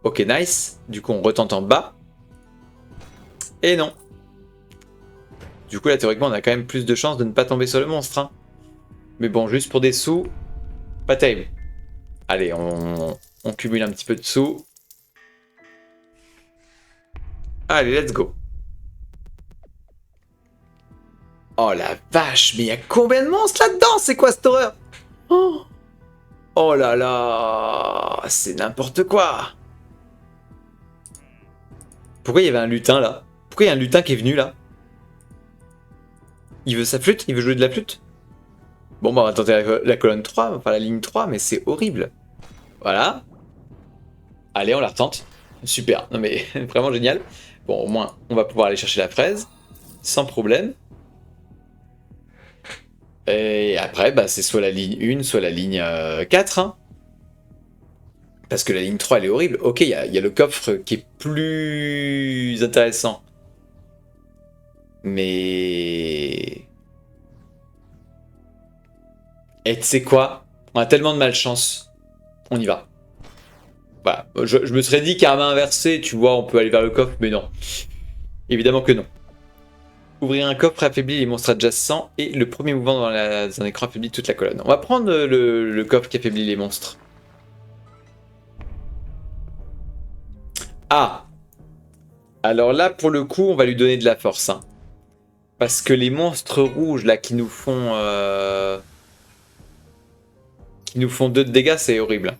Ok, nice. Du coup, on retente en bas. Et non. Du coup, là, théoriquement, on a quand même plus de chances de ne pas tomber sur le monstre. Hein. Mais bon, juste pour des sous, pas terrible. Allez, on cumule un petit peu de sous. Allez, let's go. Oh la vache, mais il y a combien de monstres là-dedans? C'est quoi cette horreur? Oh là là, c'est n'importe quoi. Pourquoi il y avait un lutin là? Pourquoi il y a un lutin qui est venu là? Il veut sa flûte? Il veut jouer de la flûte? Bon, bah on va tenter la colonne 3, enfin la ligne 3, mais c'est horrible. Voilà. Allez, on la retente. Super, non mais vraiment génial. Bon, au moins, on va pouvoir aller chercher la fraise, sans problème. Et après, bah, c'est soit la ligne 1, soit la ligne 4. Hein. Parce que la ligne 3, elle est horrible. Ok, il y a le coffre qui est plus intéressant. Mais... Et tu sais quoi? On a tellement de malchance. On y va. Voilà. Je me serais dit qu'à main inversée, tu vois, on peut aller vers le coffre, mais non. Évidemment que non. Ouvrir un coffre affaiblit les monstres adjacents et le premier mouvement dans un écran affaiblit toute la colonne. On va prendre le coffre qui affaiblit les monstres. Ah! Alors là, pour le coup, on va lui donner de la force. Hein. Parce que les monstres rouges, là, qui nous font... qui nous font 2 de dégâts, c'est horrible.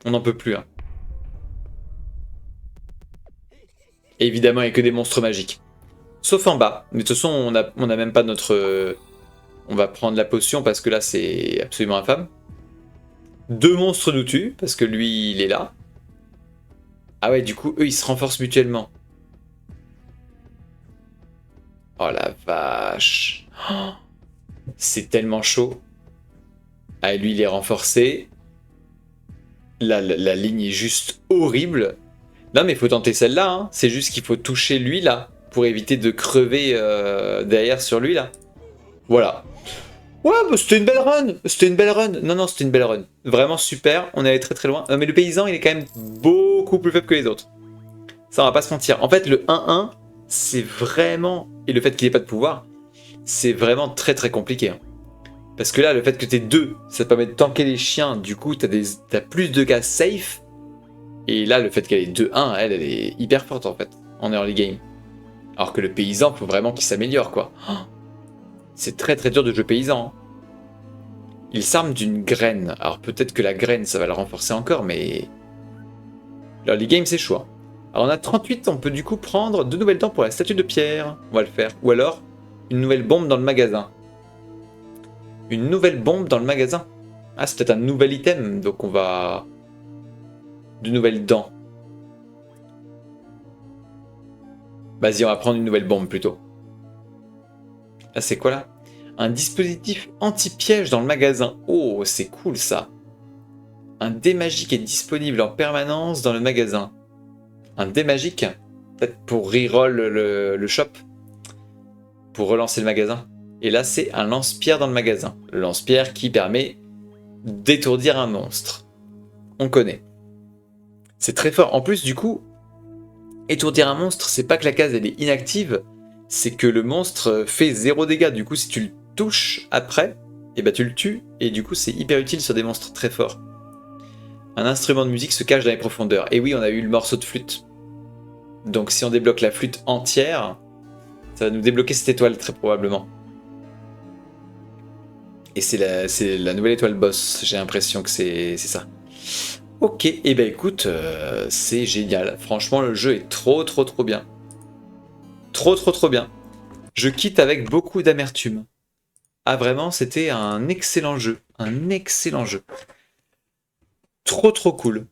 On n'en peut plus. Hein. Et évidemment, il n'y a que des monstres magiques. Sauf en bas. Mais de toute façon, on a même pas notre... On va prendre la potion parce que là, c'est absolument infâme. 2 monstres nous tuent, parce que lui, il est là. Ah ouais, du coup, eux, ils se renforcent mutuellement. Oh la vache. Oh, c'est tellement chaud. Ah, lui, il est renforcé. La ligne est juste horrible. Non, mais il faut tenter celle-là. Hein. C'est juste qu'il faut toucher lui, là, pour éviter de crever derrière sur lui, là. Voilà. Ouais, bah, c'était une belle run. C'était une belle run. Non, non, c'était une belle run. Vraiment super. On est allé très très loin. Mais le paysan, il est quand même beaucoup plus faible que les autres. Ça, on va pas se mentir. En fait, le 1-1, c'est vraiment... Et le fait qu'il ait pas de pouvoir, c'est vraiment très très compliqué. Hein. Parce que là, le fait que t'aies 2, ça te permet de tanker les chiens. Du coup, t'as plus de cas safe. Et là, le fait qu'elle ait 2-1, elle est hyper forte en fait, en early game. Alors que le paysan, faut vraiment qu'il s'améliore quoi. Oh, c'est très très dur de jouer paysan. Hein. Il s'arme d'une graine. Alors peut-être que la graine, ça va le renforcer encore, mais... L'early game, c'est chaud. Hein. Alors on a 38, on peut du coup prendre 2 nouvelles dents pour la statue de pierre. On va le faire. Ou alors, une nouvelle bombe dans le magasin. Une nouvelle bombe dans le magasin. Ah, c'est peut-être un nouvel item, donc on va... 2 nouvelles dents. Vas-y, on va prendre une nouvelle bombe plutôt. Ah, c'est quoi là? Un dispositif anti-piège dans le magasin. Oh, c'est cool ça. Un dé magique est disponible en permanence dans le magasin. Un dé magique? Peut-être pour reroll le shop. Pour relancer le magasin. Et là, c'est un lance-pierre dans le magasin. Le lance-pierre qui permet d'étourdir un monstre. On connaît. C'est très fort. En plus, du coup, étourdir un monstre, c'est pas que la case elle est inactive, c'est que le monstre fait 0 dégâts. Du coup, si tu le touches après, et bah tu le tues. Et du coup, c'est hyper utile sur des monstres très forts. Un instrument de musique se cache dans les profondeurs. Et oui, on a eu le morceau de flûte. Donc si on débloque la flûte entière, ça va nous débloquer cette étoile très probablement. Et c'est la nouvelle étoile boss, j'ai l'impression que c'est ça. Ok, et ben écoute, c'est génial. Franchement, le jeu est trop bien. Trop bien. Je quitte avec beaucoup d'amertume. Ah vraiment, c'était un excellent jeu. Un excellent jeu. Trop cool.